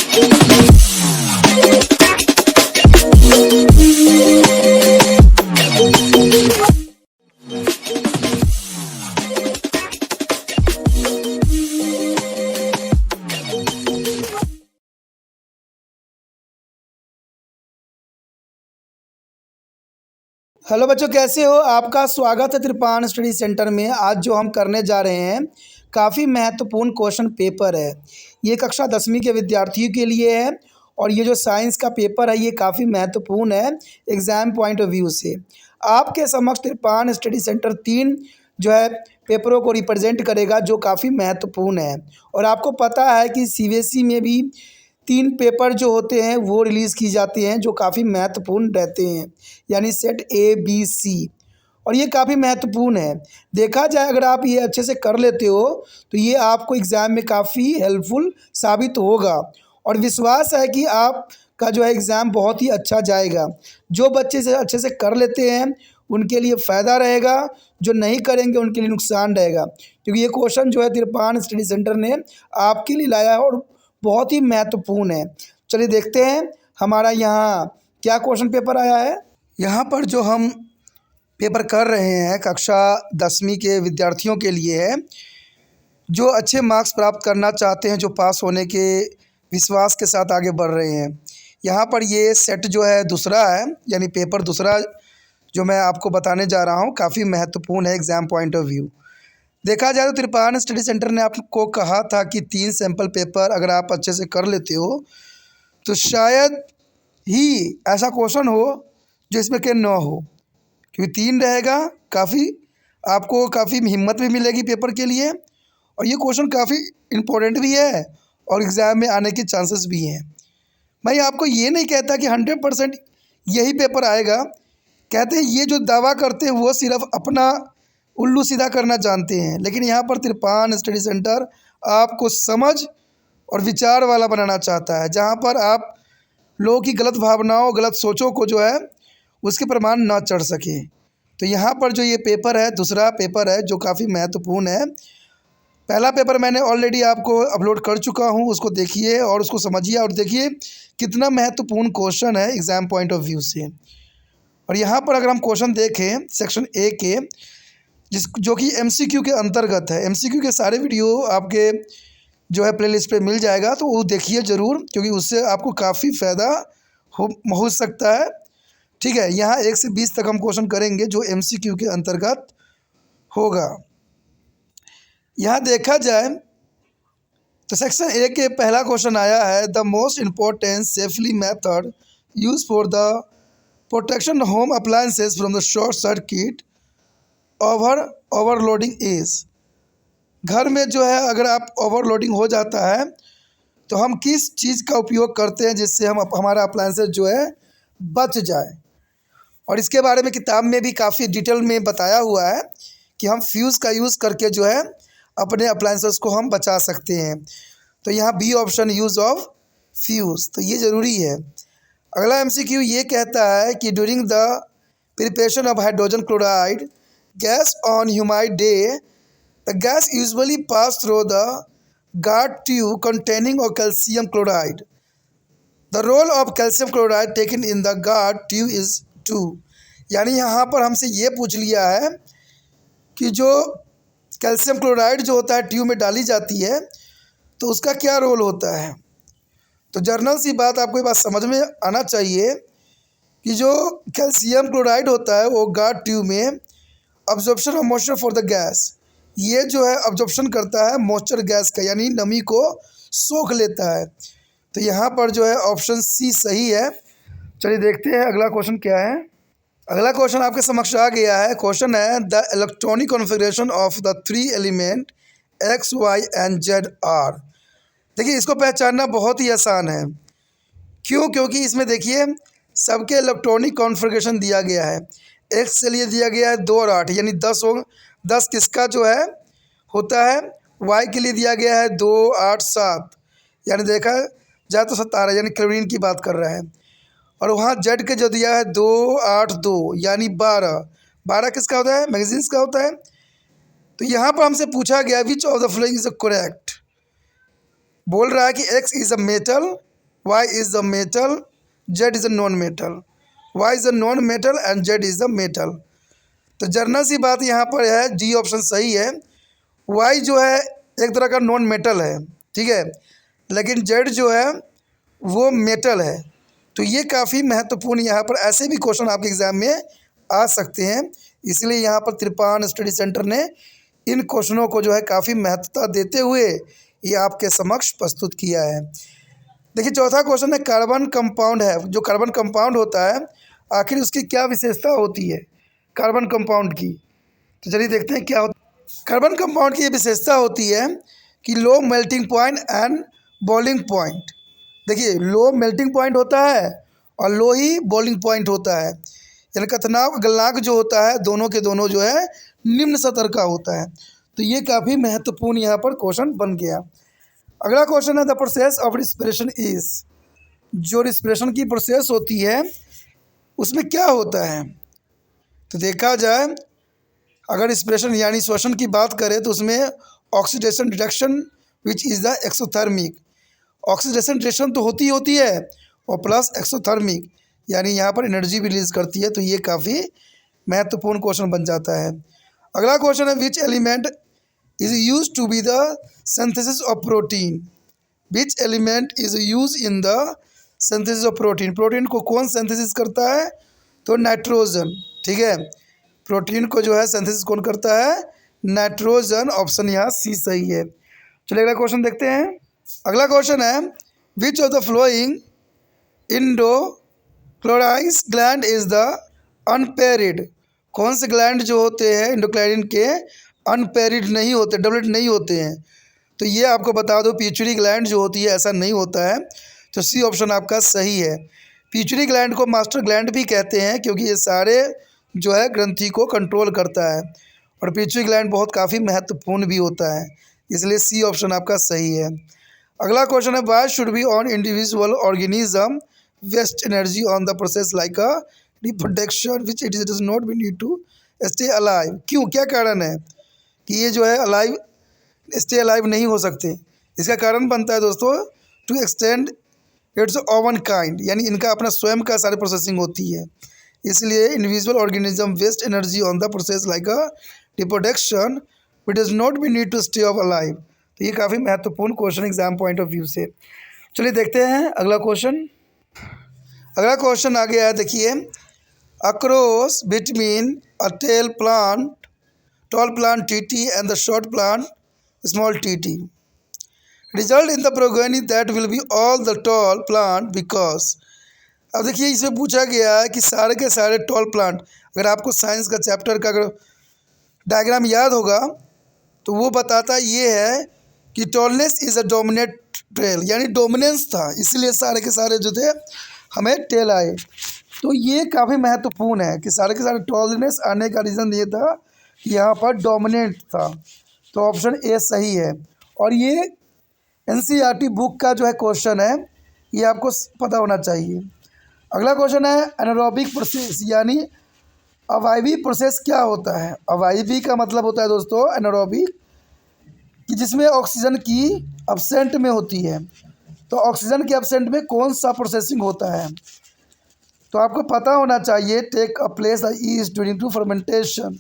Hello बच्चों, कैसे हो? आपका स्वागत है त्रिपान स्टडी सेंटर में। आज जो हम करने जा रहे हैं काफ़ी महत्वपूर्ण क्वेश्चन पेपर है। ये कक्षा 10वीं के विद्यार्थियों के लिए है और ये जो साइंस का पेपर है ये काफ़ी महत्वपूर्ण है एग्ज़ाम पॉइंट ऑफ व्यू से। आपके समक्ष त्रिपान स्टडी सेंटर 3 जो है पेपरों को रिप्रेजेंट करेगा जो काफ़ी महत्वपूर्ण है। और आपको पता है कि सीबीएसई में भी 3 पेपर जो होते हैं वो रिलीज़ की जाती हैं जो काफ़ी महत्वपूर्ण रहते हैं, यानी सेट ए बी सी। और ये काफ़ी महत्वपूर्ण है। देखा जाए अगर आप ये अच्छे से कर लेते हो तो ये आपको एग्ज़ाम में काफ़ी हेल्पफुल साबित होगा और विश्वास है कि आपका जो है एग्ज़ाम बहुत ही अच्छा जाएगा। जो बच्चे से अच्छे से कर लेते हैं उनके लिए फ़ायदा रहेगा, जो नहीं करेंगे उनके लिए नुकसान रहेगा, क्योंकि ये क्वेश्चन जो है त्रिपान स्टडी सेंटर ने आपके लिए लाया है और बहुत ही महत्वपूर्ण है। चलिए देखते हैं हमारा यहाँ क्या क्वेश्चन पेपर आया है। यहाँ पर जो हम पेपर कर रहे हैं कक्षा 10वीं के विद्यार्थियों के लिए है, जो अच्छे मार्क्स प्राप्त करना चाहते हैं, जो पास होने के विश्वास के साथ आगे बढ़ रहे हैं। यहाँ पर ये सेट जो है दूसरा है, यानी पेपर दूसरा जो मैं आपको बताने जा रहा हूँ काफ़ी महत्वपूर्ण है एग्ज़ाम पॉइंट ऑफ व्यू। देखा जाए तो त्रिपान स्टडी सेंटर ने आपको कहा था कि 3 सैंपल पेपर अगर आप अच्छे से कर लेते हो तो शायद ही ऐसा क्वेश्चन हो जो इसमें के ना हो, क्योंकि 3 रहेगा। आपको काफ़ी हिम्मत भी मिलेगी पेपर के लिए और ये क्वेश्चन काफ़ी इम्पोर्टेंट भी है और एग्ज़ाम में आने के चांसेस भी हैं। मैं आपको ये नहीं कहता कि 100% यही पेपर आएगा। कहते हैं ये जो दावा करते हैं वो सिर्फ अपना उल्लू सीधा करना जानते हैं, लेकिन यहाँ पर त्रिपान स्टडी सेंटर आपको समझ और विचार वाला बनाना चाहता है, जहाँ पर आप लोगों की गलत भावनाओं, गलत सोचों को जो है उसके प्रमाण ना चढ़ सके। तो यहाँ पर जो ये पेपर है दूसरा पेपर है जो काफ़ी महत्वपूर्ण है। पहला पेपर मैंने ऑलरेडी आपको अपलोड कर चुका हूँ, उसको देखिए और उसको समझिए और देखिए कितना महत्वपूर्ण क्वेश्चन है एग्ज़ाम पॉइंट ऑफ व्यू से। और यहाँ पर अगर हम क्वेश्चन देखें सेक्शन ए के, जो कि एमसीक्यू के अंतर्गत है। एमसीक्यू के सारे वीडियो आपके जो है प्लेलिस्ट पे मिल जाएगा, तो वो देखिए ज़रूर, क्योंकि उससे आपको काफ़ी फ़ायदा हो सकता है। ठीक है, यहाँ 1 से 20 तक हम क्वेश्चन करेंगे जो एमसीक्यू के अंतर्गत होगा। यहाँ देखा जाए तो सेक्शन ए के पहला क्वेश्चन आया है, the most important safely method use for the protection home appliances from the short circuit overloading is. घर में जो है अगर आप ओवरलोडिंग हो जाता है तो हम किस चीज़ का उपयोग करते हैं जिससे हमारा अप्लायंसेस जो है बच जाए। और इसके बारे में किताब में भी काफ़ी डिटेल में बताया हुआ है कि हम फ्यूज़ का यूज़ करके जो है अपने अप्लायंसेस को हम बचा सकते हैं। तो यहाँ B option use of fuse, तो ये ज़रूरी है। अगला एमसीक्यू ये कहता है कि during the preparation of hydrogen chloride gas on humid day the gas usually pass through the guard tube containing of calcium chloride. The role of calcium chloride taken in the guard tube is 2। यानी यहाँ पर हमसे ये पूछ लिया है कि जो कैल्शियम क्लोराइड जो होता है ट्यूब में डाली जाती है तो उसका क्या रोल होता है। तो जर्नल सी बात आपको ये बात समझ में आना चाहिए कि जो कैल्शियम क्लोराइड होता है वो गार्ड ट्यूब में absorption of moisture for the gas, ये जो है अब्जॉर्प्शन करता है मॉइस्चर गैस का, यानी नमी को सोख लेता है। तो यहाँ पर जो है ऑप्शन सी सही है। चलिए देखते हैं अगला क्वेश्चन क्या है। अगला क्वेश्चन आपके समक्ष आ गया है। क्वेश्चन है the electronic configuration of the 3 element X Y and Z are. देखिए इसको पहचानना बहुत ही आसान है। क्यों? क्योंकि इसमें देखिए सबके इलेक्ट्रॉनिक कॉन्फ़िगरेशन दिया गया है। एक्स के लिए दिया गया है 2 और 8, यानी 10 हो। 10 किसका जो है होता है। वाई के लिए दिया गया है 2 8 7, यानी देखा जाए तो 17, यानी क्लोरीन की बात कर रहा है। और वहाँ जेड के जो दिया है 2 8 2, यानी 12। 12 किसका होता है? मैगजीन्स का होता है। तो यहाँ पर हमसे पूछा गया which of the following is correct. बोल रहा है कि X is a metal Y is the metal, Z is a non metal, Y is a non metal and Z is the metal. तो जर्नल सी बात यहाँ पर है, डी ऑप्शन सही है। वाई जो है एक तरह का नॉन मेटल है, ठीक है, लेकिन जेड जो है वो मेटल है। तो ये काफ़ी महत्वपूर्ण, यहाँ पर ऐसे भी क्वेश्चन आपके एग्ज़ाम में आ सकते हैं, इसलिए यहाँ पर त्रिपान स्टडी सेंटर ने इन क्वेश्चनों को जो है काफ़ी महत्वता देते हुए ये आपके समक्ष प्रस्तुत किया है। देखिए चौथा क्वेश्चन है, कार्बन कंपाउंड है, जो कार्बन कंपाउंड होता है आखिर उसकी क्या विशेषता होती है कार्बन कंपाउंड की। तो चलिए देखते हैं क्या होता है। कार्बन कंपाउंड की ये विशेषता होती है कि low melting point and boiling point. देखिए लो मेल्टिंग पॉइंट होता है और लो ही बॉइलिंग पॉइंट होता है, यानी कथनांक गलनांक जो होता है दोनों के दोनों जो है निम्न स्तर का होता है। तो ये काफ़ी महत्वपूर्ण यहाँ पर क्वेश्चन बन गया। अगला क्वेश्चन है, the process of respiration is, जो रिस्पिरेशन की प्रोसेस होती है उसमें क्या होता है। तो देखा जाए अगर रिस्पिरेशन यानी श्वसन की बात करें तो उसमें oxidation reduction which is the exothermic, oxidation reduction तो होती है और प्लस एक्सोथर्मिक यानी यहाँ पर एनर्जी भी रिलीज करती है। तो ये काफ़ी महत्वपूर्ण क्वेश्चन बन जाता है। अगला क्वेश्चन है, which element is use to be the synthesis of protein, which element is use in the synthesis of protein, protein को कौन सिंथेसिस करता है, तो नाइट्रोजन, ठीक है, प्रोटीन को जो है सिंथेसिस कौन करता है, नाइट्रोजन, ऑप्शन यहाँ सी सही है। चलिए अगला क्वेश्चन देखते हैं। अगला क्वेश्चन है, which of the following endocrine gland is the unpaired, कौन से ग्लैंड जो होते हैं इंडोक्लाइन के अनपेरिड नहीं होते, डबलेट नहीं होते हैं। तो ये आपको बता दो पिट्यूटरी ग्लैंड जो होती है ऐसा नहीं होता है। तो सी ऑप्शन आपका सही है। पिट्यूटरी ग्लैंड को मास्टर ग्लैंड भी कहते हैं क्योंकि ये सारे जो है ग्रंथि को कंट्रोल करता है और पिट्यूटरी ग्लैंड बहुत काफ़ी महत्वपूर्ण भी होता है, इसलिए सी ऑप्शन आपका सही है। अगला क्वेश्चन है, why should be on individual organism waste energy on the process like a reproduction which it does not be need to stay alive, क्यों, क्या कारण है कि ये जो है अलाइव स्टे अलाइव नहीं हो सकते। इसका कारण बनता है दोस्तों, to extend its own kind, यानी इनका अपना स्वयं का सारी प्रोसेसिंग होती है, इसलिए individual organism waste energy on the process like a reproduction which does not be need to stay of alive. तो ये काफ़ी महत्वपूर्ण question exam point of view से। चलिए देखते हैं अगला क्वेश्चन। अगला क्वेश्चन आ गया है, देखिए, across between a tall plant TT and the short plant small TT, result in the progeny that will be all the tall plant because। अब देखिए इसमें पूछा गया है कि सारे के सारे टॉल प्लांट, अगर आपको साइंस का चैप्टर का अगर डायग्राम याद होगा तो वो बताता ये है कि tallness is a dominate trail, यानी डोमिनेंस था, इसलिए सारे के सारे जो थे हमें टेल आए। तो ये काफ़ी महत्वपूर्ण है कि सारे के सारे टॉलनेस आने का रीज़न ये था कि यहाँ पर डोमिनेंट था। तो ऑप्शन ए सही है और ये एनसीईआरटी बुक का जो है क्वेश्चन है, ये आपको पता होना चाहिए। अगला क्वेश्चन है, एनारोबिक प्रोसेस यानी अवायवी प्रोसेस क्या होता है। अवायवी का मतलब होता है दोस्तों एनारोबिक, कि जिसमें ऑक्सीजन की एब्सेंट में होती है। तो ऑक्सीजन के एब्सेंट में कौन सा प्रोसेसिंग होता है, तो आपको पता होना चाहिए, take a place the yeast during to fermentation,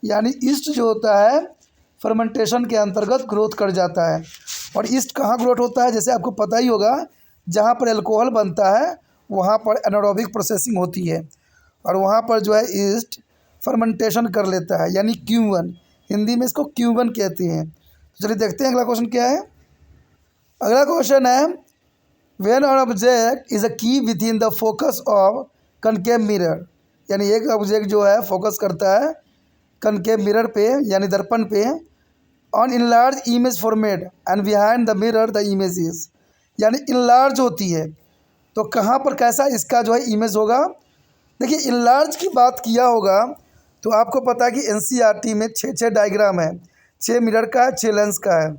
यानी ईस्ट जो होता है फर्मेंटेशन के अंतर्गत ग्रोथ कर जाता है। और ईस्ट कहाँ ग्रोथ होता है, जैसे आपको पता ही होगा, जहाँ पर एल्कोहल बनता है वहाँ पर एनारोबिक प्रोसेसिंग होती है और वहाँ पर जो है ईस्ट फर्मेंटेशन कर लेता है, यानी Q1, हिंदी में इसको Q1 कहते हैं। तो चलिए देखते हैं अगला क्वेश्चन क्या है। अगला क्वेश्चन है, when an object is a key within the focus of concave mirror, यानी एक ऑब्जेक्ट जो है फोकस करता है कनकेव मिरर पे यानी दर्पण पे, on enlarge image format and behind the mirror the image is, यानी इनलार्ज होती है तो कहाँ पर कैसा इसका जो है इमेज होगा। देखिए इनलार्ज की बात किया होगा तो आपको पता है कि एनसीईआरटी में 6 डायग्राम है, 6 मिरर का है, 6 लेंस का है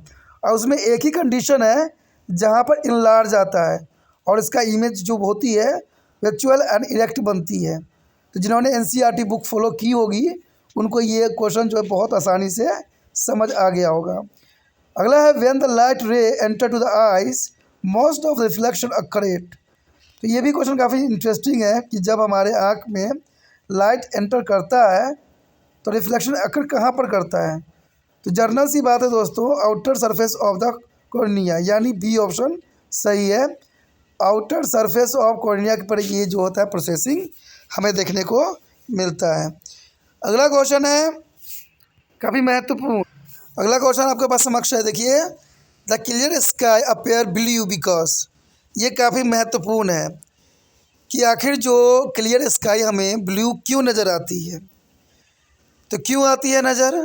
और उसमें एक ही कंडीशन है जहाँ पर इनलार्ज आता है और इसका इमेज जो होती है वर्चुअल एंड इरेक्ट बनती है। तो जिन्होंने एनसीईआरटी बुक फॉलो की होगी उनको ये क्वेश्चन जो है बहुत आसानी से समझ आ गया होगा। अगला है, when the light ray enter to the eyes most of reflection occurred. तो ये भी क्वेश्चन काफ़ी इंटरेस्टिंग है कि जब हमारे आँख में लाइट एंटर करता है तो रिफ्लेक्शन अकर कहाँ पर करता है। तो जर्नल सी बात है दोस्तों, outer surface of the cornea, यानी बी ऑप्शन सही है। आउटर सरफेस ऑफ कॉर्निया पर ये जो होता है प्रोसेसिंग हमें देखने को मिलता है। अगला क्वेश्चन है काफ़ी महत्वपूर्ण। अगला क्वेश्चन आपके पास समक्ष है, देखिए। The clear sky appear blue because. ये काफ़ी महत्वपूर्ण है कि आखिर जो क्लियर स्काई हमें ब्लू क्यों नज़र आती है। तो क्यों आती है नज़र?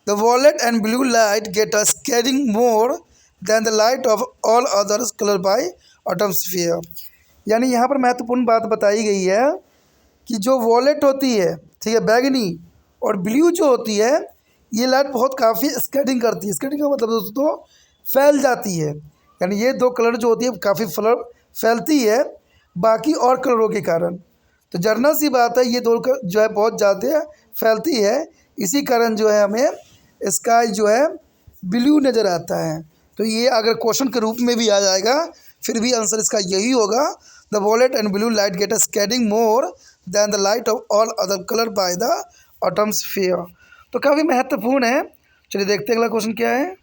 The wallet and blue light get a scaring more than the light of all others colour bye atmosphere. यानी यहाँ पर महत्वपूर्ण बात बताई गई है कि जो वॉलेट होती है, ठीक है, बैगनी, और ब्लू जो होती है, ये लाइट बहुत काफ़ी स्कैटिंग करती है। स्कैटिंग का मतलब दोस्तों फैल जाती है, यानी ये दो कलर जो होती है काफ़ी फैलती है बाकी और कलरों के कारण। तो जर्नल सी बात है, ये दो जो है बहुत ज़्यादा फैलती है, इसी कारण जो है हमें स्काई जो है ब्लू नज़र आता है। तो ये अगर क्वेश्चन के रूप में भी आ जाएगा फिर भी आंसर इसका यही होगा। The wallet and blue light get a scattering more than the light of all other colour by the atmosphere. तो काफ़ी महत्वपूर्ण है। चलिए देखते हैं अगला क्वेश्चन क्या है।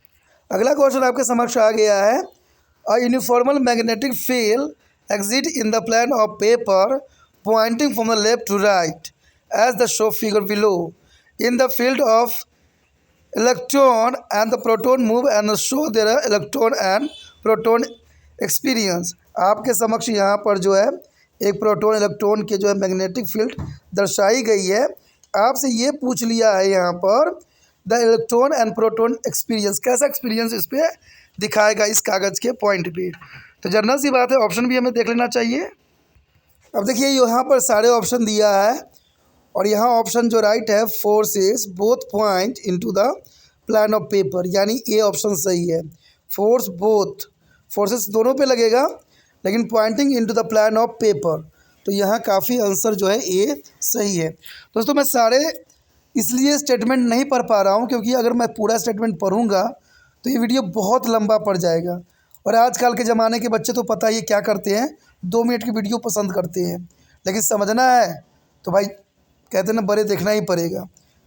अगला क्वेश्चन आपके समक्ष आ गया है। A यूनिफॉर्मल magnetic field exist in the plane of paper pointing from the left to right as the show figure below. In the field of electron and the proton move and show their electron and proton experience. आपके समक्ष यहाँ पर जो है एक proton electron के जो है मैग्नेटिक फील्ड दर्शाई गई है। आपसे ये पूछ लिया है यहाँ पर the electron and proton experience, कैसा एक्सपीरियंस इस पर दिखाएगा इस कागज़ के पॉइंट पे। तो जनरल सी बात है, ऑप्शन भी हमें देख लेना चाहिए। अब देखिए यहाँ पर सारे ऑप्शन दिया है और यहाँ ऑप्शन जो राइट है, forces both point into the plan of paper, यानी ए ऑप्शन सही है। फोर्स बोथ, फोर्सेस दोनों पे लगेगा लेकिन pointing into the plan of paper. तो यहाँ काफ़ी आंसर जो है ए सही है। दोस्तों मैं सारे इसलिए स्टेटमेंट नहीं पढ़ पा रहा हूँ क्योंकि अगर मैं पूरा स्टेटमेंट पढ़ूँगा तो ये वीडियो बहुत लंबा पड़ जाएगा। और आजकल के ज़माने के बच्चे तो पता ही क्या करते हैं, 2 मिनट की वीडियो पसंद करते हैं। लेकिन समझना है तो भाई कहते हैं ना, बड़े देखना ही पड़ेगा।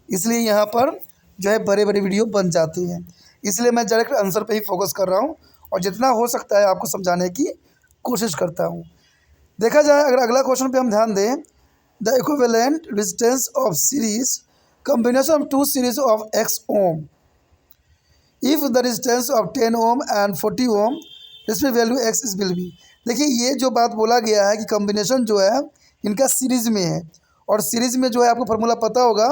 इसलिए यहाँ पर जो है बड़े बड़े वीडियो बन जाते हैं। इसलिए मैं डायरेक्ट आंसर पे ही फोकस कर रहा हूँ और जितना हो सकता है आपको समझाने की कोशिश करता हूँ। देखा जाए अगर अगला क्वेश्चन पे हम ध्यान दें, the equivalent resistance of series combination of 2 series of x ohm if the resistance of 10 ohm and 40 ohm इसमें value x is will be. देखिए ये जो बात बोला गया है कि कॉम्बिनेशन जो है इनका सीरीज़ में है और सीरीज़ में जो है आपको फार्मूला पता होगा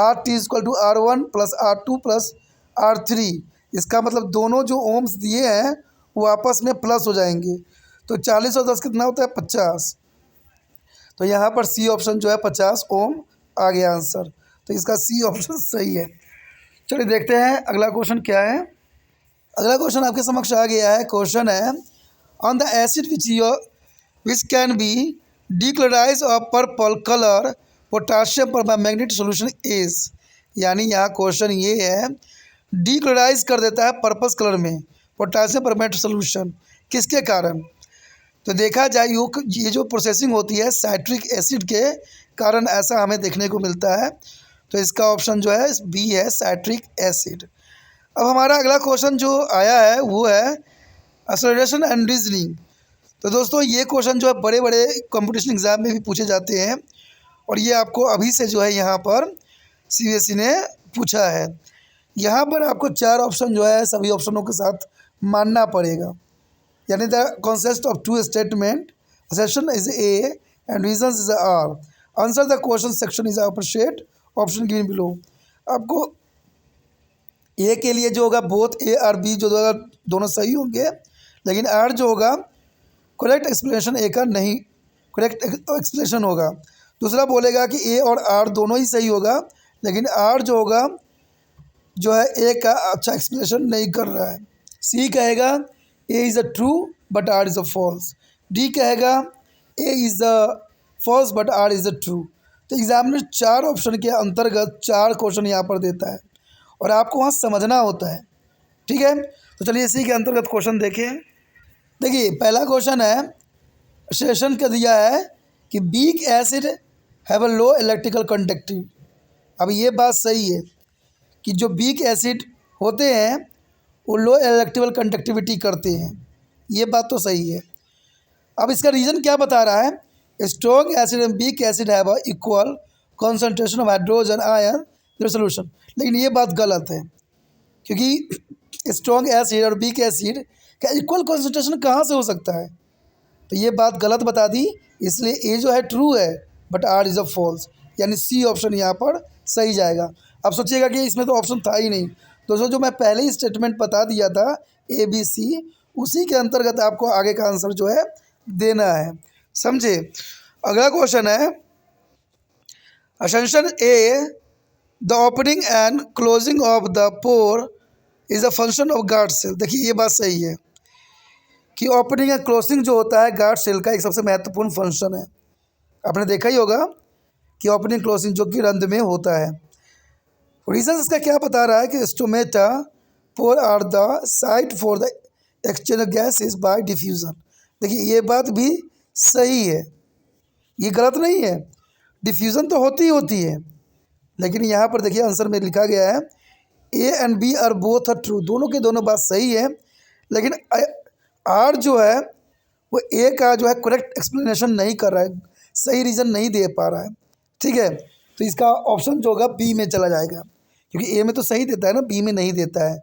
RT=R1 + R2 + R3। इसका मतलब दोनों जो ओम्स दिए हैं वो आपस में प्लस हो जाएंगे। तो 40 और 10 कितना होता है 50। तो यहाँ पर सी ऑप्शन जो है 50 ओम आ गया आंसर। तो इसका सी ऑप्शन सही है। चलिए देखते हैं अगला क्वेश्चन क्या है। अगला क्वेश्चन आपके समक्ष आ गया है। क्वेश्चन है on the acid which can be decolourise of purple colour potassium permanganate solution is. यानी यहाँ क्वेश्चन ये है, डिक्लोराइज कर देता है पर्पल कलर में पोटाशियम परमैंगनेट सोल्यूशन, किसके कारण। तो देखा जाए ये जो प्रोसेसिंग होती है साइट्रिक एसिड के कारण ऐसा हमें देखने को मिलता है। तो इसका ऑप्शन जो है बी है, साइट्रिक एसिड। अब हमारा अगला क्वेश्चन जो आया है वो है एक्सेलरेशन एंड रीजनिंग। तो दोस्तों ये क्वेश्चन जो है बड़े बड़े कंपटीशन एग्ज़ाम में भी पूछे जाते हैं और ये आपको अभी से जो है यहाँ पर CBSE ने पूछा है। यहाँ पर आपको 4 ऑप्शन जो है सभी ऑप्शनों के साथ मानना पड़ेगा। यानी the concept of 2 statement, assertion is A and reason is R, answer the question section is appreciate option given below. आपको ए के लिए जो होगा बोथ ए और बी जो होगा दोनों सही होंगे, लेकिन आर जो होगा करेक्ट एक्सप्लेनेशन ए का नहीं करेक्ट एक्सप्लेनेशन होगा। दूसरा बोलेगा कि ए और आर दोनों ही सही होगा, लेकिन आर जो होगा जो है ए का अच्छा एक्सप्लेनेशन नहीं कर रहा है। सी कहेगा A is a true but R is a false. D कहेगा A is a false but R is a true. तो एग्जामिनर 4 ऑप्शन के अंतर्गत 4 क्वेश्चन यहाँ पर देता है और आपको वहाँ समझना होता है। ठीक है, तो चलिए इसी के अंतर्गत क्वेश्चन देखें। देखिए पहला क्वेश्चन है, सेशन का दिया है कि weak acid have a low electrical conductive. अब ये बात सही है कि जो वीक एसिड होते हैं वो लो इलेक्ट्रिकल कंडक्टिविटी करते हैं, ये बात तो सही है। अब इसका रीज़न क्या बता रहा है, strong acid and weak acid have a equal concentration of hydrogen ion in solution. लेकिन ये बात गलत है, क्योंकि स्ट्रॉन्ग एसिड और वीक एसिड का इक्वल कॉन्सेंट्रेशन कहाँ से हो सकता है, तो ये बात गलत बता दी। इसलिए ए जो है ट्रू है but R is a false, यानी सी ऑप्शन यहाँ पर सही जाएगा। अब सोचिएगा कि इसमें तो ऑप्शन था ही नहीं। दोस्तों जो मैं पहले ही स्टेटमेंट बता दिया था ए बी सी, उसी के अंतर्गत आपको आगे का आंसर जो है देना है, समझे। अगला क्वेश्चन है, assertion A the opening and closing of the pore is a function of guard cell. देखिए ये बात सही है कि ओपनिंग एंड क्लोजिंग जो होता है गार्ड सेल का एक सबसे महत्वपूर्ण फंक्शन है। आपने देखा ही होगा कि ओपनिंग क्लोजिंग जो कि रंध्र में होता है। रीज़न इसका क्या बता रहा है कि stomata pore are the site for the exchange gases by diffusion. देखिए ये बात भी सही है, ये गलत नहीं है। डिफ्यूज़न तो होती है, लेकिन यहाँ पर देखिए आंसर में लिखा गया है A and B are both are true, दोनों के दोनों बात सही है। लेकिन आर जो है वो ए का जो है करेक्ट एक्सप्लेनेशन नहीं कर रहा है, सही रीज़न नहीं दे पा रहा है, ठीक है। तो इसका ऑप्शन जो होगा बी में चला जाएगा, क्योंकि ए में तो सही देता है ना, बी में नहीं देता है,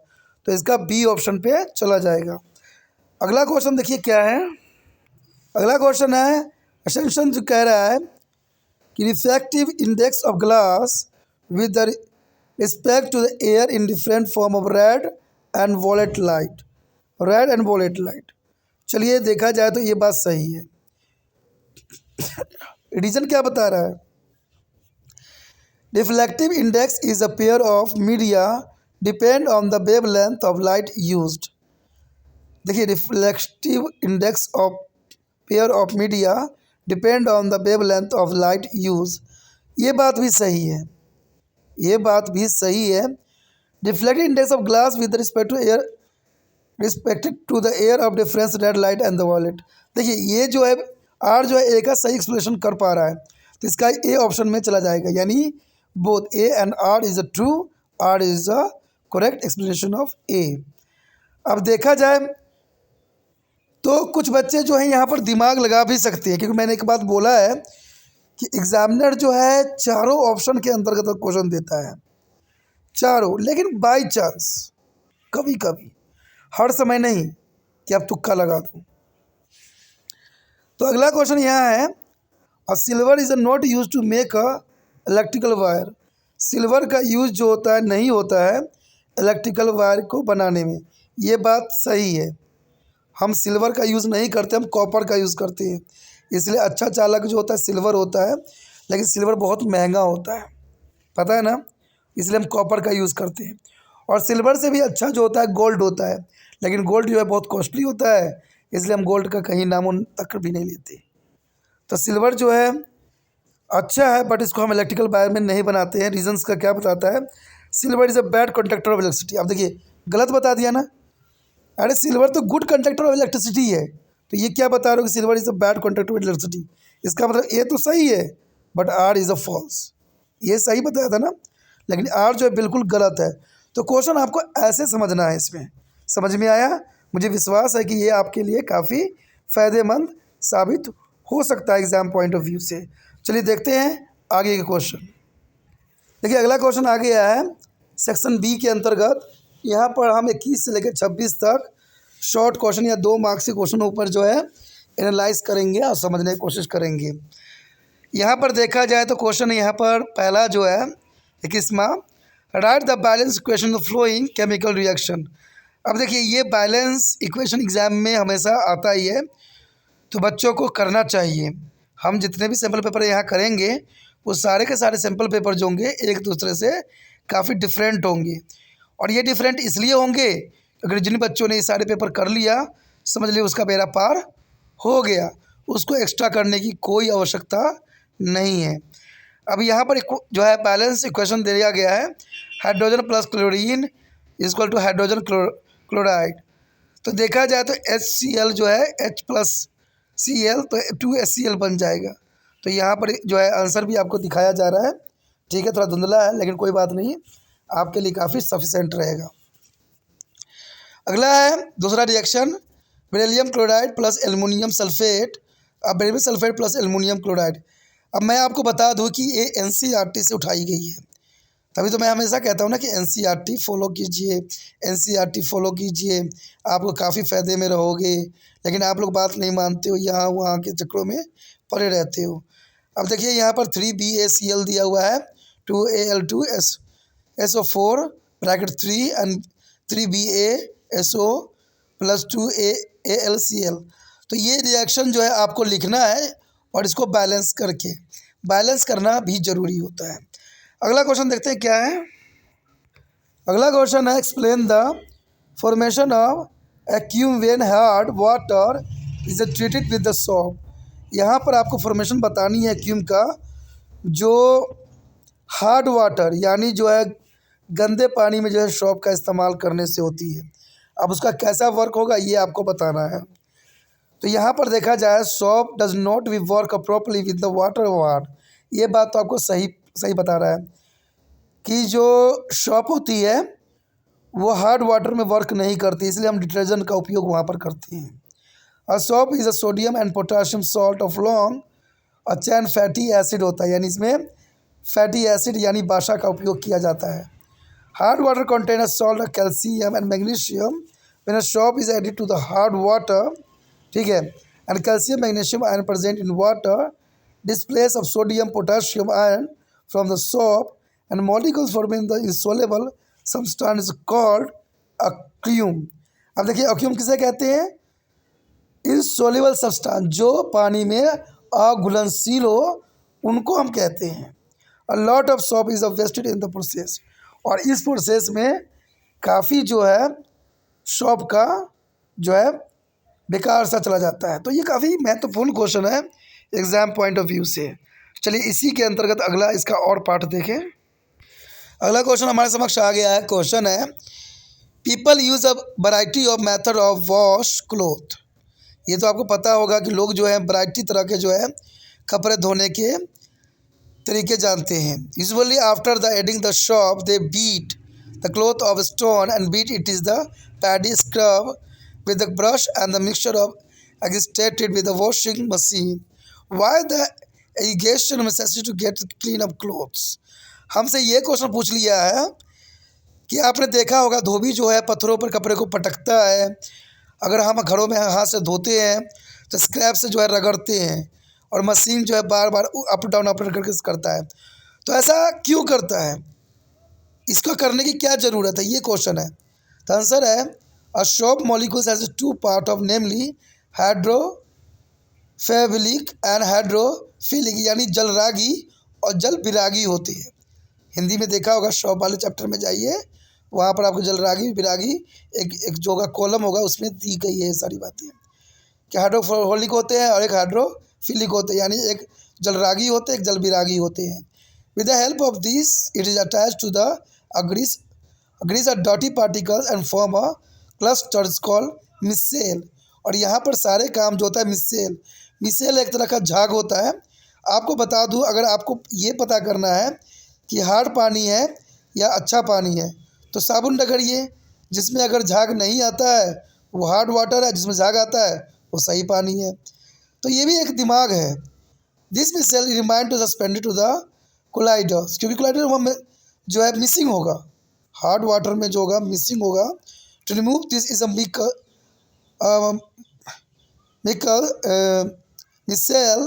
तो इसका बी ऑप्शन पे चला जाएगा। अगला क्वेश्चन देखिए क्या है। अगला क्वेश्चन है, असेंशन जो कह रहा है कि refractive index of glass with the respect to the air in different form of red and violet light, red and violet light. चलिए देखा जाए तो ये बात सही है। रीज़न क्या बता रहा है, reflective index is a pair of media depend on the wavelength of light used. देखिए reflective index of pair of media depend on the wavelength of light use, ये बात भी सही है, ये बात भी सही है। Reflective index of glass with respect to air respected to the air of difference red light and the violet. देखिए ये जो है आर जो है ए का सही एक्सप्लेनेशन कर पा रहा है, तो इसका ए ऑप्शन में चला जाएगा, यानी both A and R is a true, R is a correct explanation of A. अब देखा जाए तो कुछ बच्चे जो हैं यहाँ पर दिमाग लगा भी सकते हैं, क्योंकि मैंने एक बात बोला है कि एग्जामिनर जो है चारों ऑप्शन के अंतर्गत क्वेश्चन देता है, चारों, लेकिन बाय चांस कभी कभी, हर समय नहीं कि आप तुक्का लगा दो। तो अगला क्वेश्चन यहाँ है, a silver is not use to make a electrical wire. Silver का यूज जो होता है नहीं होता है इलेक्ट्रिकल वायर को बनाने में, ये बात सही है। हम सिल्वर का यूज़ नहीं करते, हम कॉपर का यूज़ करते हैं, इसलिए अच्छा चालक जो होता है सिल्वर होता है, लेकिन सिल्वर बहुत महंगा होता है, पता है ना, इसलिए हम कॉपर का यूज़ करते हैं। और सिल्वर से भी अच्छा जो होता है गोल्ड होता है, लेकिन गोल्ड जो है बहुत कॉस्टली होता है, इसलिए हम गोल्ड का कहीं नामो तक भी नहीं लेते। तो सिल्वर जो है अच्छा है, बट इसको हम इलेक्ट्रिकल वायर में नहीं बनाते हैं। रीजंस का क्या बताता है, silver is a bad conductor of electricity. अब देखिए गलत बता दिया ना, अरे सिल्वर तो गुड कंडक्टर ऑफ इलेक्ट्रिसिटी है, तो ये क्या बता रहे हो कि silver is a bad conductor of electricity. इसका मतलब ए तो सही है but R is a false, ये सही बताया था ना, लेकिन आर जो है बिल्कुल गलत है। तो क्वेश्चन आपको ऐसे समझना है, इसमें समझ में आया। मुझे विश्वास है कि ये आपके लिए काफ़ी फ़ायदेमंद साबित हो सकता है एग्ज़ाम पॉइंट ऑफ व्यू से। चलिए देखते हैं आगे के क्वेश्चन। देखिए अगला क्वेश्चन आ गया है सेक्शन बी के अंतर्गत। यहाँ पर हम 21 से लेकर 26 तक शॉर्ट क्वेश्चन या 2 मार्क्स के क्वेश्चनों पर जो है एनालाइज करेंगे और समझने की कोशिश करेंगे। यहाँ पर देखा जाए तो क्वेश्चन यहाँ पर पहला जो है 21वां, write the balance equation of following chemical reaction. अब देखिए ये बैलेंस इक्वेशन एग्ज़ाम में हमेशा आता ही है, तो बच्चों को करना चाहिए। हम जितने भी सैम्पल पेपर यहाँ करेंगे वो सारे के सारे सैम्पल पेपर जो होंगे एक दूसरे से काफ़ी डिफरेंट होंगे, और ये डिफरेंट इसलिए होंगे अगर जिन बच्चों ने ये सारे पेपर कर लिया समझ लिया उसका बेड़ा पार हो गया, उसको एक्स्ट्रा करने की कोई आवश्यकता नहीं है। अब यहाँ पर एक जो है बैलेंस इक्वेशन दिया गया है, hydrogen plus chlorine equal to hydrogen chloride. तो देखा जाए तो HCl जो है H+Cl तो 2HCl बन जाएगा। तो यहाँ पर जो है आंसर भी आपको दिखाया जा रहा है। ठीक है, थोड़ा धुंधला है लेकिन कोई बात नहीं, आपके लिए काफ़ी सफिशेंट रहेगा। अगला है दूसरा reaction, beryllium chloride plus aluminium sulphate, beryllium sulphate plus aluminium chloride. अब मैं आपको बता दूं कि ये NCERT से उठाई गई है, तभी तो मैं हमेशा कहता हूँ ना कि NCERT फॉलो कीजिए, NCERT फॉलो कीजिए, आप लोग काफ़ी फ़ायदे में रहोगे। लेकिन आप लोग बात नहीं मानते हो, यहाँ वहाँ के चक्करों में पड़े रहते हो। अब देखिए यहाँ पर 3BaCl दिया हुआ है, 2Al2SO4 bracket 3 and 3BaSO plus 2AlCl। तो ये रिएक्शन जो है आपको लिखना है और इसको बैलेंस करना भी ज़रूरी होता है। अगला क्वेश्चन देखते हैं क्या है। अगला क्वेश्चन है, explain the formation of scum when hard water is treated with the soap. यहाँ पर आपको फॉर्मेशन बतानी है एक्यूम का, जो हार्ड वाटर यानी जो है गंदे पानी में जो है सोप का इस्तेमाल करने से होती है। अब उसका कैसा वर्क होगा ये आपको बताना है। तो यहाँ पर देखा जाए, soap does not we work properly with the water ward. ये बात तो आपको सही बता रहा है कि जो सोप होती है वो हार्ड वाटर में वर्क नहीं करती, इसलिए हम डिटर्जेंट का उपयोग वहाँ पर करते हैं। और soap is a sodium and potassium salt of long और चैन फैटी एसिड होता है, यानी इसमें फैटी एसिड यानी बाशा का उपयोग किया जाता है। Hard water contain salt calcium and magnesium when a soap is added to the hard water, ठीक है, and calcium magnesium ion present in water displace of sodium potassium ion from the soap and molecules forming the insoluble substance called aqueum। अब देखिए aqueum किसे कहते हैं, insoluble substance, जो पानी में अघुलनशील हो उनको हम कहते हैं। a lot of soap is wasted in the process, और इस प्रोसेस में काफ़ी जो है सोप का जो है बेकार सा चला जाता है। तो ये काफ़ी महत्वपूर्ण क्वेश्चन है एग्ज़ाम पॉइंट ऑफ व्यू से। चलिए इसी के अंतर्गत अगला इसका और पार्ट देखें। अगला क्वेश्चन हमारे समक्ष आ गया है। क्वेश्चन है, people use a variety of method of wash cloth. ये तो आपको पता होगा कि लोग जो है वैरायटी तरह के जो है कपड़े धोने के तरीके जानते हैं। Usually after the adding the soap they beat the cloth of stone and beat it is the paddy scrub with the brush and the mixture of agitated with the washing machine. Why the irrigation necessary to get clean up clothes? हमसे ये question पूछ लिया है कि आपने देखा होगा धोबी जो है पत्थरों पर कपड़े को पटकता है। अगर हम घरों में हाथ से धोते हैं तो स्क्रैप से जो है रगड़ते हैं और मशीन जो है बार बार अप डाउन करके करता है। तो ऐसा क्यों करता है, इसको करने की क्या ज़रूरत है, ये क्वेश्चन है। तो आंसर है, a soap molecule has two parts of namely hydrophilic and hydrophilic, यानी जलरागी और जल विरागी होती है। हिंदी में देखा होगा, सोप वाले चैप्टर में जाइए, वहाँ पर आपको जलरागी विरागी एक जो होगा कॉलम होगा उसमें दी गई है ये सारी बातें कि हाइड्रोफिलिक होते हैं और एक हाइड्रोफिलिक होते हैं, यानी एक जलरागी होते हैं एक जल विरागी होते हैं। With the help of this it is attach to the grease और dirty particles and form a clusters called micelle. और यहाँ पर सारे काम जो होता है मिसेल एक तरह का झाग होता है। आपको बता दूँ, अगर आपको ये पता करना है कि हार्ड पानी है या अच्छा पानी है तो साबुन रगड़िए, जिसमें अगर झाग नहीं आता है वो हार्ड वाटर है, जिसमें झाग आता है वो सही पानी है। तो ये भी एक दिमाग है। This micelle remind to suspended to the colloids, क्योंकि कोलाइडर में जो है मिसिंग होगा, हार्ड वाटर में जो होगा मिसिंग होगा। To remove this is a missile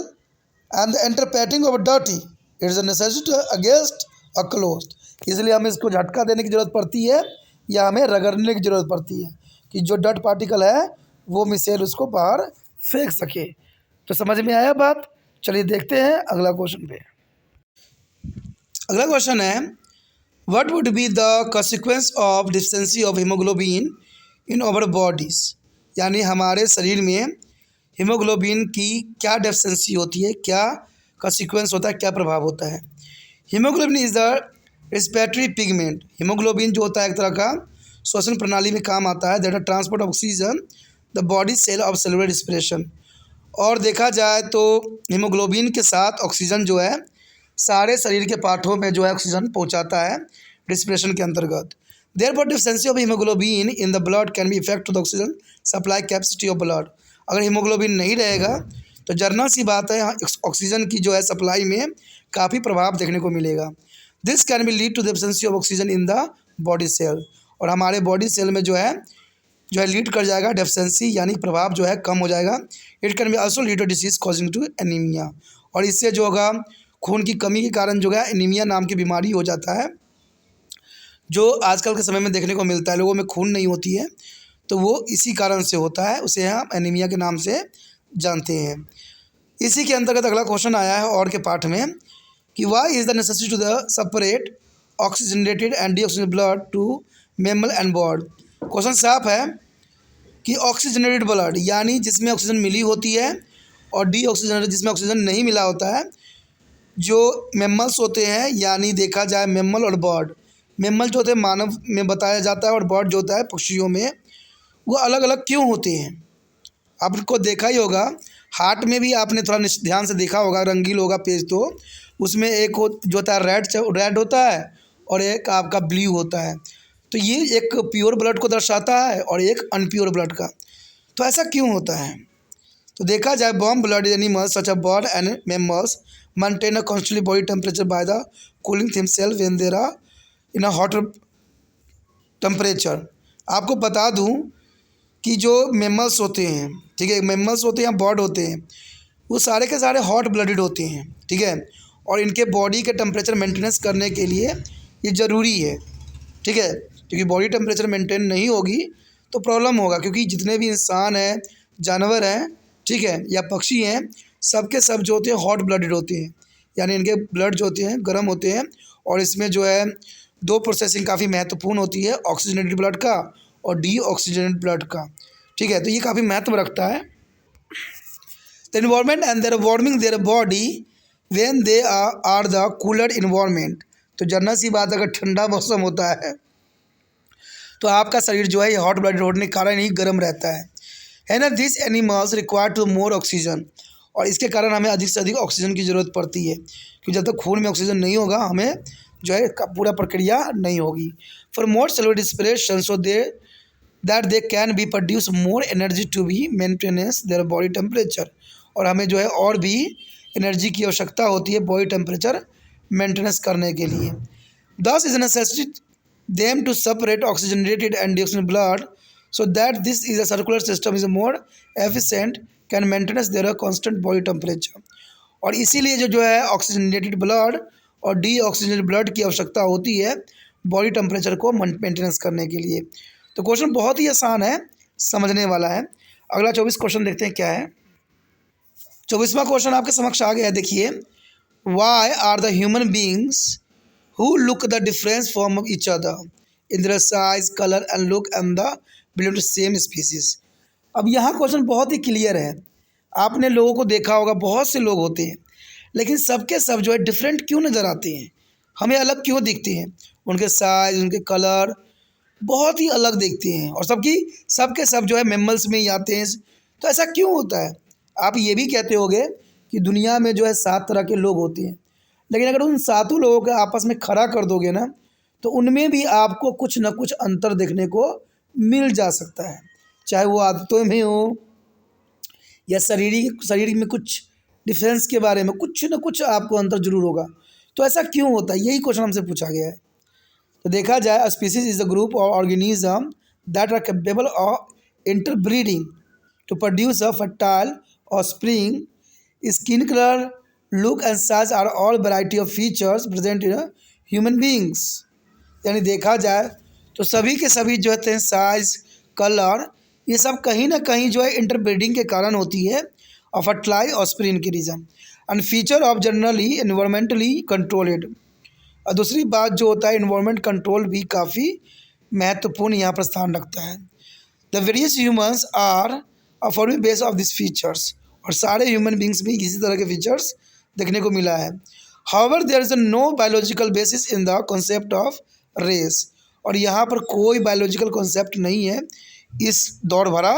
and the interpreting of dirty. It is a necessity against a closed. इसलिए हमें इसको झटका देने की ज़रूरत पड़ती है या हमें रगड़ने की ज़रूरत पड़ती है कि जो डर्ट पार्टिकल है वो मिसेल उसको बाहर फेंक सके। तो समझ में आया बात। चलिए देखते हैं अगला क्वेश्चन पे। अगला क्वेश्चन है, What would be the consequence of deficiency of hemoglobin in our bodies? यानी हमारे शरीर में हीमोग्लोबिन की क्या डेफिशिएंसी होती है, क्या consequence होता है, क्या प्रभाव होता है। Haemoglobin is the respiratory pigment. Haemoglobin जो होता है एक तरह का श्वसन प्रणाली में काम आता है, that are transport oxygen the body cell of cellular respiration. और देखा जाए तो हीमोग्लोबिन के साथ ऑक्सीजन जो है सारे शरीर के पार्टों में जो है ऑक्सीजन पहुंचाता है रिस्पिरेशन के अंतर्गत। Therefore deficiency of haemoglobin in the blood can be effect to the oxygen supply capacity of blood. अगर हीमोग्लोबिन नहीं रहेगा तो जनरल सी बात है यहाँ ऑक्सीजन की जो है सप्लाई में काफ़ी प्रभाव देखने को मिलेगा। This can be lead to the absence of oxygen in the body cell, और हमारे बॉडी सेल में जो है लीड कर जाएगा डेफिशिएंसी, यानी प्रभाव जो है कम हो जाएगा। It can be also lead to disease causing to anaemia, और इससे जो होगा खून की कमी के कारण जो है एनीमिया नाम की बीमारी हो जाता है, जो आजकल के समय में देखने को मिलता है। लोगों में खून नहीं होती है तो वो इसी कारण से होता है, उसे हम एनीमिया के नाम से जानते हैं। इसी के अंतर्गत अगला क्वेश्चन आया है और के पार्ट में कि why is the necessity to the separate oxygenated and deoxygenated blood to mammal and bird. Question साफ है कि ऑक्सीजनेटेड ब्लड यानी जिसमें ऑक्सीजन मिली होती है और डीऑक्सीजनेटेड जिसमें ऑक्सीजन नहीं मिला होता है, जो मैमल्स होते हैं, यानी देखा जाए मैमल और बर्ड, मैमल जो होते हैं मानव में बताया जाता है और बर्ड जो होता है पक्षियों में, वो अलग अलग क्यों होते हैं। आपको देखा ही होगा हार्ट में भी आपने थोड़ा ध्यान से देखा होगा, रंगीन होगा पेज, तो उसमें एक जो होता है रेड होता है और एक आपका ब्लू होता है। तो ये एक प्योर ब्लड को दर्शाता है और एक अनप्योर ब्लड का। तो ऐसा क्यों होता है? तो देखा जाए warm blood animals such a bird and mammals maintain a constant body temperature by the cooling himself when there are in a hotter temperature. आपको बता दूं कि जो मैमल्स होते हैं, ठीक है, मैमल्स होते हैं या बर्ड होते हैं, वो सारे के सारे हॉट ब्लडेड होते हैं, ठीक है, और इनके बॉडी के टेम्परेचर मेंटेनेंस करने के लिए ये ज़रूरी है, ठीक है, क्योंकि बॉडी टेम्परेचर मेंटेन नहीं होगी तो प्रॉब्लम होगा। क्योंकि जितने भी इंसान हैं, जानवर हैं, ठीक है, या पक्षी हैं, सबके सब जो होते हैं हॉट ब्लडेड होते हैं, यानी इनके ब्लड जो होते हैं गर्म होते हैं। और इसमें जो है दो प्रोसेसिंग काफ़ी महत्वपूर्ण होती है, ऑक्सीजनेटेड ब्लड का और डीऑक्सीजनेटेड ब्लड का, ठीक है, तो ये काफ़ी महत्व रखता है। The environment and their warming their body when they are the cooler environment. तो जनरल सी बात, अगर ठंडा मौसम होता है तो आपका शरीर जो है ये हॉट ब्लडेड होने के कारण ही गर्म रहता है ना। This animals require to more oxygen, और इसके कारण हमें अधिक से अधिक ऑक्सीजन की ज़रूरत पड़ती है, क्योंकि जब तक खून में ऑक्सीजन नहीं होगा हमें जो है पूरा प्रक्रिया नहीं होगी। For more cellular respiration so that they can be produce more energy to be maintenance their body temperature, और हमें जो है और भी एनर्जी की आवश्यकता होती है बॉडी टेम्परेचर मेंटेनेंस करने के लिए। दस is necessity them to separate oxygenated and deoxygenated blood so that this is a circular system is more efficient can maintain their constant body temperature। और इसीलिए जो है ऑक्सीजनेटेड ब्लड और डीऑक्सीजनेटेड ब्लड की आवश्यकता होती है बॉडी टेम्परेचर को मेंटेनेंस करने के लिए। तो क्वेश्चन बहुत ही आसान है, समझने वाला है। अगला 24 क्वेश्चन देखते हैं क्या है। 24वां क्वेश्चन आपके समक्ष आ गया है, देखिए, why are the human beings who look the difference from each other in their size, color and look and the belong to same species। अब यहाँ क्वेश्चन बहुत ही क्लियर है। आपने लोगों को देखा होगा, बहुत से लोग होते हैं लेकिन सबके सब जो है डिफरेंट क्यों नज़र आते हैं, हमें अलग क्यों दिखते हैं, उनके साइज उनके कलर बहुत ही अलग दिखते हैं, और सबके सब जो है मैमल्स में ही आते हैं। तो ऐसा क्यों होता है? आप ये भी कहते होगे कि दुनिया में जो है 7 तरह के लोग होते हैं, लेकिन अगर उन 7 लोगों को आपस में खड़ा कर दोगे ना तो उनमें भी आपको कुछ ना कुछ अंतर देखने को मिल जा सकता है, चाहे वो आदतों में हो या शरीर में कुछ डिफरेंस के बारे में कुछ ना कुछ आपको अंतर जरूर होगा। तो ऐसा क्यों होता है, यही क्वेश्चन हमसे पूछा गया है। तो देखा जाए species is a group of organism that are capable of interbreeding to produce a fertile offspring. Skin colour, look and size are all variety of features present in human beings. यानी देखा जाए तो सभी के सभी जो है साइज कलर ये सब कहीं ना कहीं जो है इंटरब्रीडिंग के कारण होती है और फर्टिलाइज ऑस्प्रिन के reason and feature of generally environmentally controlled. और दूसरी बात जो होता है इन्वायरमेंट कंट्रोल भी काफ़ी महत्वपूर्ण यहाँ पर स्थान रखता है। The various humans are affirming base of this features, और सारे ह्यूमन बींग्स में इसी तरह के फीचर्स देखने को मिला है। However there is no biological basis in the concept of race, और यहाँ पर कोई बायोलॉजिकल कॉन्सेप्ट नहीं है इस दौड़ भरा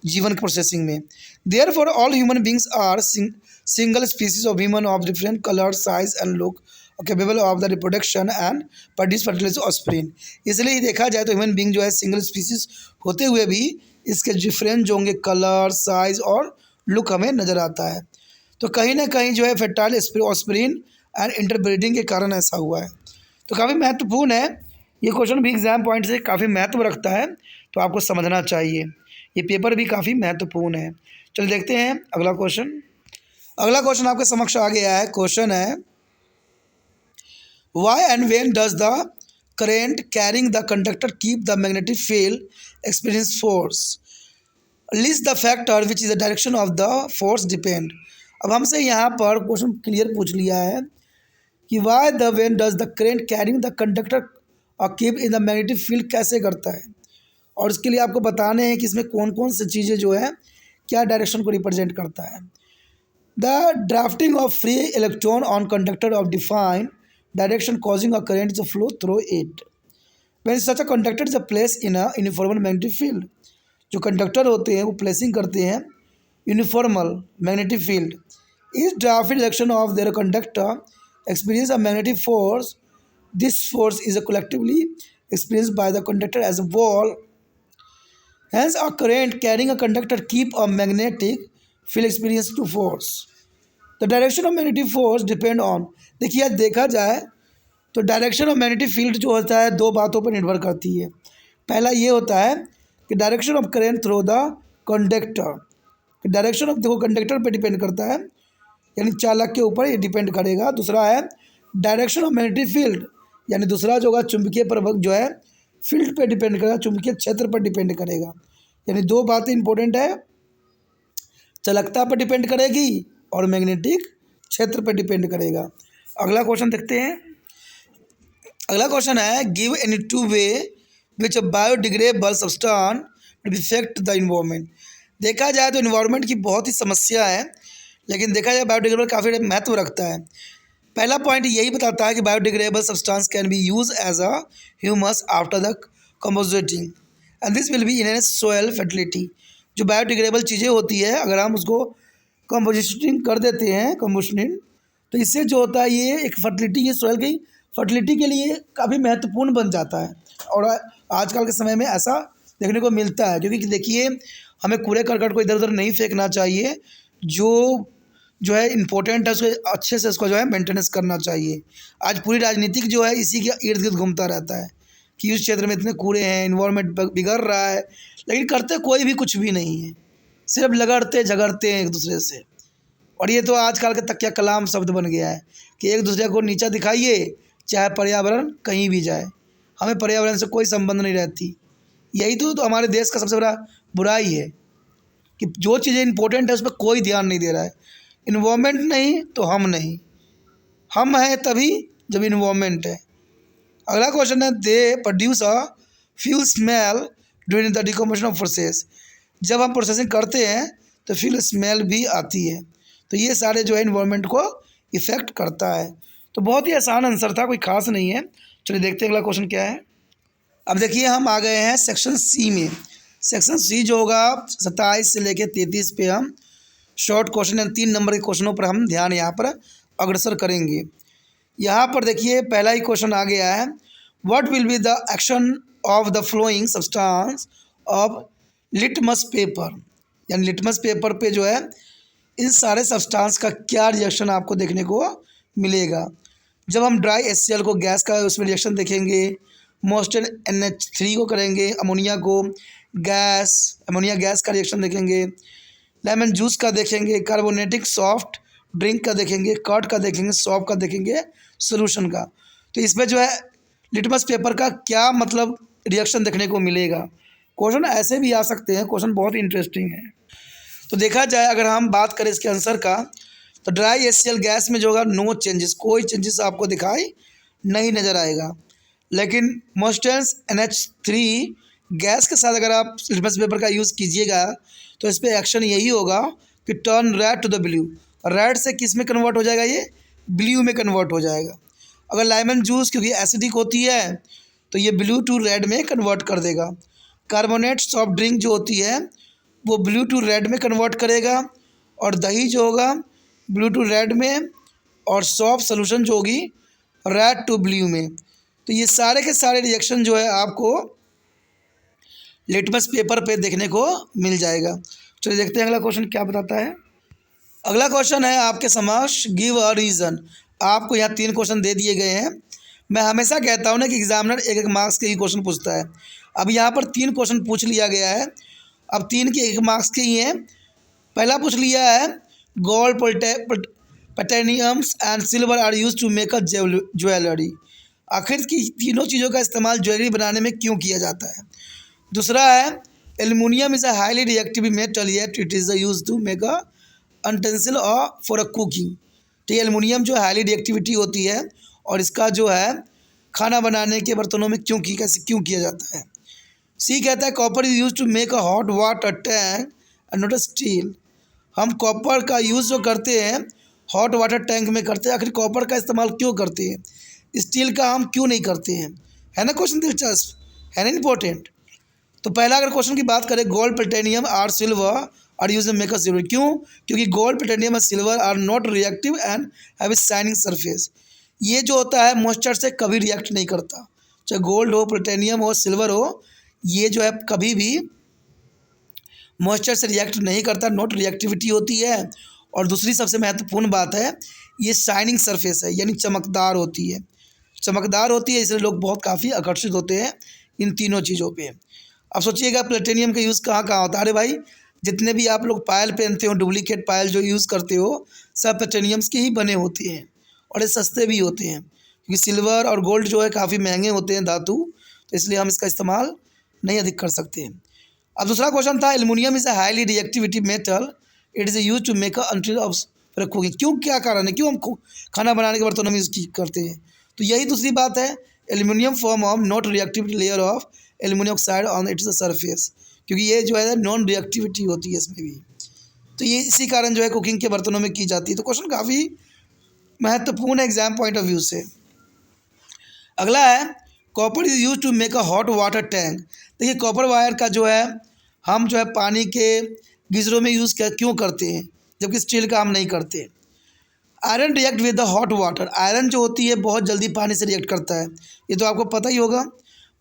जीवन के प्रोसेसिंग में। Therefore all human beings are single species of human of different colour, size and look, capable of the reproduction and produce fertilise offspring. इसलिए ही देखा जाए तो ह्यूमन बींग जो है सिंगल स्पीसीज होते हुए भी इसके डिफरेंट जो होंगे कलर, साइज और लुक हमें नज़र आता है। तो कहीं ना कहीं जो है फर्टाइल ऑस्प्रीन एंड इंटरब्रीडिंग के कारण ऐसा हुआ है। तो काफ़ी महत्वपूर्ण है ये क्वेश्चन भी, एग्जाम पॉइंट से काफ़ी महत्व रखता है, तो आपको समझना चाहिए। ये पेपर भी काफ़ी महत्वपूर्ण है। चलिए देखते हैं अगला क्वेश्चन। अगला क्वेश्चन आपके समक्ष आ गया है। क्वेश्चन है why and when does the current carrying the conductor keep the magnetic field experience force, list the factor which is the direction of the force depend. अब हमसे यहाँ पर क्वेश्चन क्लियर पूछ लिया है कि why the when does the current carrying the conductor और keep in the magnetic field कैसे करता है, और इसके लिए आपको बताने हैं कि इसमें कौन कौन सी चीज़ें जो है क्या डायरेक्शन को रिप्रेजेंट करता है। The drafting of free electron on conductor of define direction causing a current to flow through it when such a conductor is a place in a यूनिफॉर्मल magnetic field. जो कंडक्टर होते हैं वो placing करते हैं uniformal magnetic field. इस drafted direction of their conductor experience a magnetic force, this force is collectively experienced by the conductor as a whole. Hence, a current carrying a conductor keep a magnetic field experience to force. The direction of magnetic force depend on, देखिए आज देखा जाए तो direction of magnetic field जो होता है दो बातों पर निर्भर करती है। पहला ये होता है कि direction of current through the conductor, direction of देखो कंडक्टर पे डिपेंड करता है, यानी चालक के ऊपर ये डिपेंड करेगा। दूसरा है डायरेक्शन ऑफ मैग्नेटिक फील्ड, यानी दूसरा जो होगा चुंबकीय प्रभाव जो है फील्ड पे डिपेंड करेगा, चुंबकीय क्षेत्र पर डिपेंड करेगा। यानी दो बातें इंपॉर्टेंट है, चालकता पर डिपेंड करेगी और मैग्नेटिक क्षेत्र पर डिपेंड करेगा। अगला क्वेश्चन देखते हैं। अगला क्वेश्चन है give any two way which a biodegradable substance will effect the environment. देखा जाए तो इन्वायरमेंट की बहुत ही समस्या है, लेकिन देखा जाए बायोडिग्रेडेबल काफ़ी महत्व रखता है। पहला पॉइंट यही बताता है कि biodegradable substance can be use as a humus after the composting and this will be in soil fertility. जो बायोडिग्रेडेबल चीज़ें होती है अगर हम उसको कंपोजिटिंग कर देते हैं, कंपोस्टिंग, तो इससे जो होता है ये एक फर्टिलिटी, ये सोयल की फर्टिलिटी के लिए काफ़ी महत्वपूर्ण बन जाता है। और आजकल के समय में ऐसा देखने को मिलता है, क्योंकि देखिए हमें कूड़े करकट को इधर उधर नहीं फेंकना चाहिए, जो है इम्पोर्टेंट है उसको अच्छे से उसको जो है मेंटेनेंस करना चाहिए। आज पूरी राजनीतिक जो है इसी के इर्द गिर्द घूमता रहता है कि उस क्षेत्र में इतने कूड़े हैं, इन्वायरमेंट बिगड़ रहा है, लेकिन करते कोई भी कुछ भी नहीं है, सिर्फ लगड़ते झगड़ते हैं एक दूसरे से। और ये तो आजकल के तकिया कलाम शब्द बन गया है कि एक दूसरे को नीचा दिखाइए, चाहे पर्यावरण कहीं भी जाए, हमें पर्यावरण से कोई संबंध नहीं रहती। यही तो हमारे देश का सबसे बड़ा बुराई है कि जो चीज़ें इंपॉर्टेंट है उस पर कोई ध्यान नहीं दे रहा है। इन्वायरमेंट नहीं तो हम नहीं, हम हैं तभी जब इन्वायरमेंट है। अगला क्वेश्चन है they produce a fuel smell during the decomposition of process. जब हम प्रोसेसिंग करते हैं तो फ्यूल स्मेल भी आती है, तो ये सारे जो है इन्वायरमेंट को इफ़ेक्ट करता है। तो बहुत ही आसान आंसर था, कोई खास नहीं है। चलिए देखते हैं अगला क्वेश्चन क्या है। अब देखिए हम आ गए हैं सेक्शन सी में। सेक्शन सी जो होगा 27 से लेकर 33 पे हम शॉर्ट क्वेश्चन यानी 3 नंबर के क्वेश्चनों पर हम ध्यान यहाँ पर अग्रसर करेंगे। यहाँ पर देखिए पहला ही क्वेश्चन आ गया है what will be the action of the flowing substance of litmus paper, यानी लिटमस पेपर पे जो है इन सारे सब्सटेंस का क्या रिएक्शन आपको देखने को मिलेगा। जब हम ड्राई HCl को गैस का उसमें रिएक्शन देखेंगे, मोस्टन NH3 को करेंगे, अमोनिया को अमोनिया गैस का रिएक्शन देखेंगे, लेमन जूस का देखेंगे, कार्बोनेटिक सॉफ्ट ड्रिंक का देखेंगे, कर्ड का देखेंगे, सॉप का देखेंगे, सोल्यूशन का। तो इसमें जो है लिटमस पेपर का क्या मतलब रिएक्शन देखने को मिलेगा। क्वेश्चन ऐसे भी आ सकते हैं, क्वेश्चन बहुत इंटरेस्टिंग है। तो देखा जाए अगर हम बात करें इसके आंसर का तो ड्राई HCl गैस में जो होगा नो चेंजेस, कोई चेंजेस आपको दिखाई नहीं नज़र आएगा। लेकिन मोस्टेंस NH3 गैस के साथ अगर आप लिटमस पेपर का यूज़ कीजिएगा तो इस पर एक्शन यही होगा कि turn red to the blue, red से किस में कन्वर्ट हो जाएगा, ये ब्लू में कन्वर्ट हो जाएगा। अगर लेमन जूस क्योंकि एसिडिक होती है तो ये ब्लू टू रेड में कन्वर्ट कर देगा। कार्बोनेट सॉफ्ट ड्रिंक जो होती है वो ब्लू टू रेड में कन्वर्ट करेगा, और दही जो होगा ब्लू टू रेड में, और सॉफ्ट सोल्यूशन जो होगी रेड टू ब्लू में। तो ये सारे के सारे रिएक्शन जो है आपको लिटमस पेपर पे देखने को मिल जाएगा। चलिए देखते हैं अगला क्वेश्चन क्या बताता है। अगला क्वेश्चन है आपके समक्ष, गिव अ रीज़न। आपको यहाँ 3 क्वेश्चन दे दिए गए हैं। मैं हमेशा कहता हूँ ना कि एग्जामिनर एक एक मार्क्स के ही क्वेश्चन पूछता है। अब यहाँ पर 3 क्वेश्चन पूछ लिया गया है। अब 3 के 1 मार्क्स के ही हैं। पहला पूछ लिया है, gold, platinums and silver are use to make a jewellery. आखिर की तीनों चीज़ों का इस्तेमाल ज्वेलरी बनाने में क्यों किया जाता है। दूसरा है, aluminium is a highly reactive metal yet it is use to make a utensil और फॉर अ कुकिंग। तो ये एल्युमिनियम जो हाईली रिएक्टिविटी होती है और इसका जो है खाना बनाने के बर्तनों में कैसे क्यों किया जाता है। सी कहता है, copper is use to make a hot water tank and not a steel. हम कॉपर का यूज़ जो करते हैं हॉट वाटर टैंक में करते हैं, आखिर कॉपर का इस्तेमाल क्यों करते हैं, स्टील का हम क्यों नहीं करते हैं। है ना क्वेश्चन दिलचस्प, है ना इम्पोर्टेंट। तो पहला अगर क्वेश्चन की बात करें, gold, platinum or silver are use make a silver. क्यों? क्योंकि गोल्ड, प्लैटिनम और silver are not reactive and have a shining surface. ये जो होता है मॉइस्चर से कभी रिएक्ट नहीं करता, चाहे गोल्ड हो, प्लैटिनम हो, सिल्वर हो, ये जो है कभी भी मॉइस्चर से रिएक्ट नहीं करता, नॉट रिएक्टिविटी होती है। और दूसरी सबसे महत्वपूर्ण बात है, ये शाइनिंग सरफेस है, यानी चमकदार होती है। चमकदार होती है, इसलिए लोग बहुत काफ़ी आकर्षित होते हैं इन तीनों चीज़ों पे। अब सोचिएगा प्लेटिनियम का यूज़ कहाँ कहाँ होता है। अरे भाई, जितने भी आप लोग पायल पहनते हो, डुप्लीकेट पायल जो यूज़ करते हो, सब प्लेटिनियम्स के ही बने होते हैं, और ये सस्ते भी होते हैं, क्योंकि सिल्वर और गोल्ड जो है काफ़ी महंगे होते हैं धातु, तो इसलिए हम इसका इस्तेमाल नहीं अधिक कर सकते हैं। अब दूसरा क्वेश्चन था, aluminium is a highly reactivity metal, it is use to make a for cooking. क्यों, क्या कारण है, क्यों हम खाना बनाने के बर्तनों में यूज़ करते हैं। तो यही दूसरी बात है, aluminium form of not reactive layer of aluminium oxide on its surface, क्योंकि ये जो है नॉन रिएक्टिविटी होती है इसमें भी। तो ये इसी कारण जो है कुकिंग के बर्तनों में की जाती है। तो क्वेश्चन काफ़ी महत्वपूर्ण है एग्जाम पॉइंट ऑफ व्यू से। अगला है, copper is use to make a hot water tank. देखिए, कॉपर वायर का जो है हम जो है पानी के गीज़रों में यूज़ क्यों करते हैं, जबकि स्टील का हम नहीं करते। Iron react with the hot water. Iron जो होती है बहुत जल्दी पानी से रिएक्ट करता है, ये तो आपको पता ही होगा।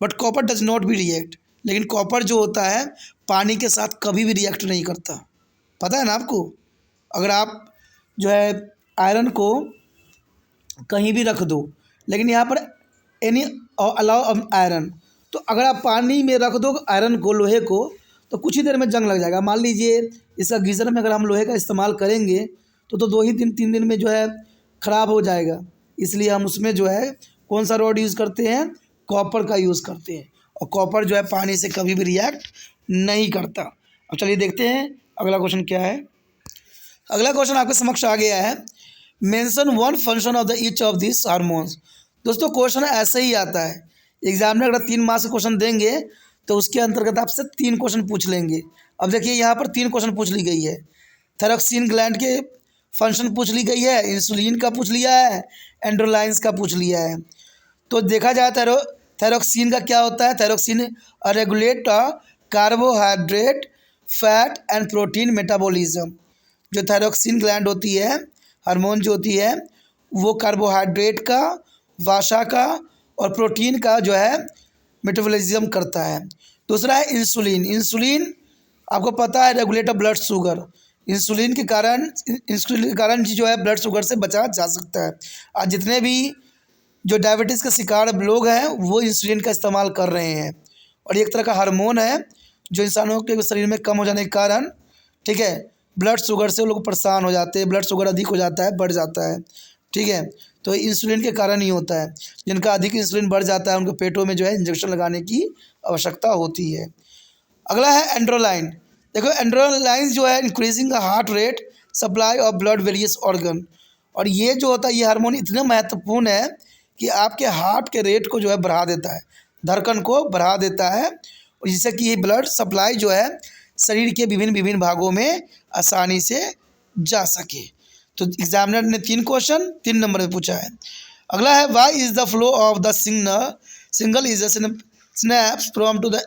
But copper does not B react. लेकिन कॉपर जो होता है पानी के साथ कभी भी रिएक्ट नहीं करता, पता है ना आपको। अगर आप जो है आयरन को कहीं भी रख दो, लेकिन यहाँ पर एनी अलाउ आयरन, तो अगर आप पानी में रख दो आयरन को, लोहे को, तो कुछ ही देर में जंग लग जाएगा। मान लीजिए इसका गीज़र में अगर हम लोहे का इस्तेमाल करेंगे तो 2 ही दिन 3 दिन में जो है ख़राब हो जाएगा। इसलिए हम उसमें जो है कौन सा रॉड यूज़ करते हैं, कॉपर का यूज़ करते हैं, और कॉपर जो है पानी से कभी भी रिएक्ट नहीं करता। अब चलिए देखते हैं अगला क्वेश्चन क्या है। अगला क्वेश्चन आपके समक्ष आ गया है, mention one function of the each of this hormones. दोस्तों क्वेश्चन ऐसे ही आता है, एग्जामिनर अगर 3 मार्क्स का क्वेश्चन देंगे तो उसके अंतर्गत आपसे 3 क्वेश्चन पूछ लेंगे। अब देखिए यहाँ पर 3 क्वेश्चन पूछ ली गई है। थायरॉक्सिन ग्लैंड के फंक्शन पूछ ली गई है, इंसुलिन का पूछ लिया है, एंड्रोलाइंस का पूछ लिया है। तो देखा जाए थायरॉक्सिन का क्या होता है, thyroxine regulate carbohydrate, fat and protein metabolism. जो थायरॉक्सिन ग्लैंड होती है, हार्मोन जो होती है, वो कार्बोहाइड्रेट का, वसा का और प्रोटीन का जो है मेटाबॉलिज्म करता है। दूसरा है इंसुलिन। इंसुलिन आपको पता है रेगुलेट ब्लड शुगर। इंसुलिन के कारण जो है ब्लड शुगर से बचा जा सकता है। आज जितने भी जो डायबिटीज़ का शिकार लोग हैं वो इंसुलिन का इस्तेमाल कर रहे हैं, और एक तरह का हार्मोन है जो इंसानों के शरीर में कम हो जाने के कारण, ठीक है, ब्लड शुगर से वो लोग परेशान हो जाते हैं, ब्लड शुगर अधिक हो जाता है, बढ़ जाता है, ठीक है। तो इंसुलिन के कारण ही होता है। जिनका अधिक इंसुलिन बढ़ जाता है उनके पेटों में जो है इंजेक्शन लगाने की आवश्यकता होती है। अगला है एंड्रोलाइन। देखो, एंड्रोलाइन जो है increasing the heart rate, supply of blood various organ. और ये जो होता है, ये हार्मोन इतना महत्वपूर्ण है कि आपके हार्ट के रेट को जो है बढ़ा देता है, धड़कन को बढ़ा देता है, और जिससे कि ये ब्लड सप्लाई जो है शरीर के विभिन्न भागों में आसानी से जा सके। तो एग्जामिनर ने 3 क्वेश्चन 3 नंबर में पूछा है। अगला है, why is the flow of the Signal is a synapse from to the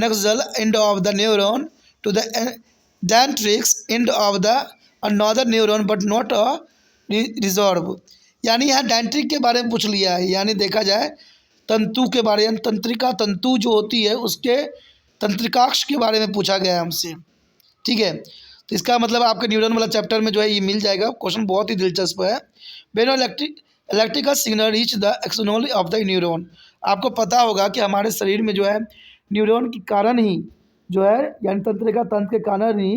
axial end of the neuron to the dendritic end of the another neuron but not a resolve। यानी यहाँ डेंट्रिक के बारे में पूछ लिया है, यानी देखा जाए तंतु के बारे में, तंत्रिका तंतु जो होती है उसके तंत्रिकाक्ष के बारे में पूछा गया है हमसे। ठीक है, तो इसका मतलब आपके न्यूरॉन वाला चैप्टर में जो है ये मिल जाएगा। क्वेश्चन बहुत ही दिलचस्प है। When electrical signal reach the axonal of the neuron. आपको पता होगा कि हमारे शरीर में जो है न्यूरॉन के कारण ही जो है यानी तंत्रिका तंत्र के कारण ही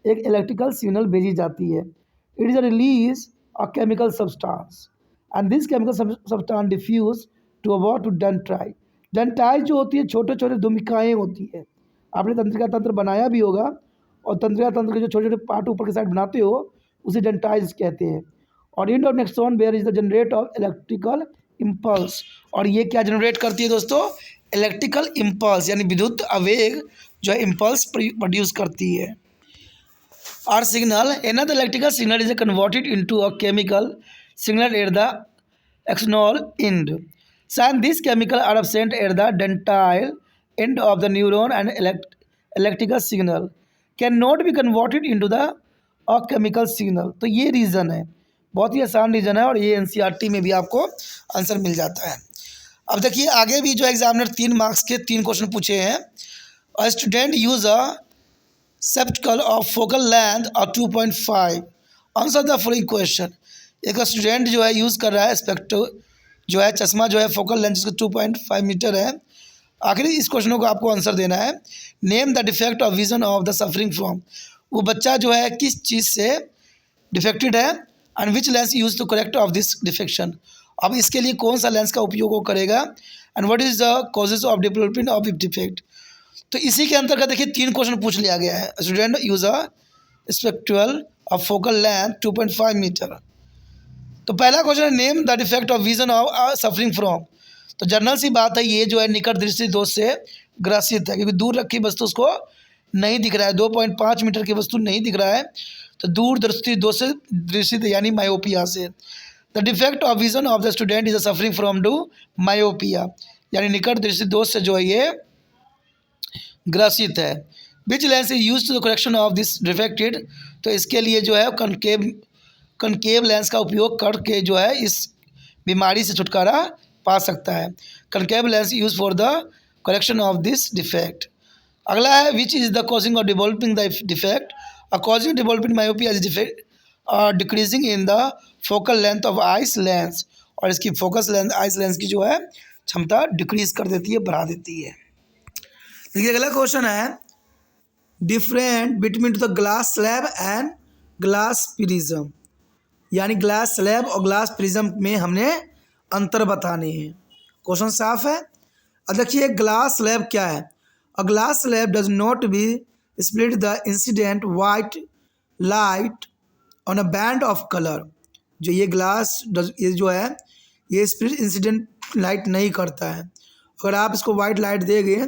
एक इलेक्ट्रिकल सिग्नल भेजी जाती है। It is a release a chemical substance and this chemical substance diffuse to about to dendrite. Dendrite जो होती है छोटे छोटे धूमिकाएँ होती है। आपने तंत्रिका तंत्र बनाया भी होगा और तंत्रिका तंत्र के जो छोटे छोटे पार्ट ऊपर के साइड बनाते हो उसे डेंड्राइट्स कहते हैं। और end of axon where is the generate of electrical impulse. और ये क्या जनरेट करती है दोस्तों? इलेक्ट्रिकल इम्पल्स, यानी विद्युत आवेग जो है इम्पल्स प्रोड्यूस करती है। और signal another electrical signal is converted into a chemical signal at the axonal end. So these chemicals are absent at the dendrite end of the neuron and electrical signal cannot be converted into the a chemical signal। तो ये reason है, बहुत ही आसान reason है और ये NCERT में भी आपको आंसर मिल जाता है। अब देखिए आगे भी जो एग्जामिनर 3 मार्क्स के 3 क्वेश्चन पूछे हैं। A student use a sceptical of focal length और 2.5 आंसर द फॉलोइंग क्वेश्चन। एक स्टूडेंट जो है यूज़ कर रहा है स्पेक्टो जो है चश्मा जो है फोकल लेंथ जिसका 2.5 मीटर है। आखिर इस क्वेश्चनों को आपको आंसर देना है। Name the defect of vision of the suffering from. वो बच्चा जो है किस चीज़ से डिफेक्टेड है and which lens use to correct of this defection. अब इसके लिए कौन सा लेंस का उपयोग वो करेगा and what is the causes of development of defect. तो इसी के अंतर्गत देखिए 3 क्वेश्चन पूछ लिया गया है। Student use a spectral of focal length 2.5 metre. तो पहला क्वेश्चन है name the defect of vision of suffering from. तो जनरल सी बात है ये जो है निकट दृष्टि दोष से ग्रसित है, क्योंकि दूर रखी वस्तु उसको नहीं दिख रहा है, 2.5 मीटर की वस्तु नहीं दिख रहा है, तो दूर दृष्टि दोष से ग्रसित यानी मायोपिया से। The defect of vision of the student is suffering from to myopia, यानी निकट दृष्टि दोष से जो है ये ग्रसित है। Which lens is use to the correction of this defected. तो इसके लिए जो है कनकेव लेंस का उपयोग करके जो है इस बीमारी से छुटकारा पा सकता है। Concave lens use for the correction of this defect. अगला है which is the causing of developing the defect. A causing developing myopia is defect decreasing in the focal length of ice lens. और इसकी focus length ice lens की जो है क्षमता decrease कर देती है, बढ़ा देती है। देखिए अगला क्वेश्चन है different between the glass slab and glass prism. यानी ग्लास स्लैब और ग्लास प्रिज्म में हमने अंतर बताने हैं। क्वेश्चन साफ है। अब देखिए ग्लास स्लैब क्या है। A glass slab does not B split the incident white light on a band of colour. जो ये ग्लास ये जो है ये स्प्लिट इंसिडेंट लाइट नहीं करता है। अगर आप इसको वाइट लाइट देंगे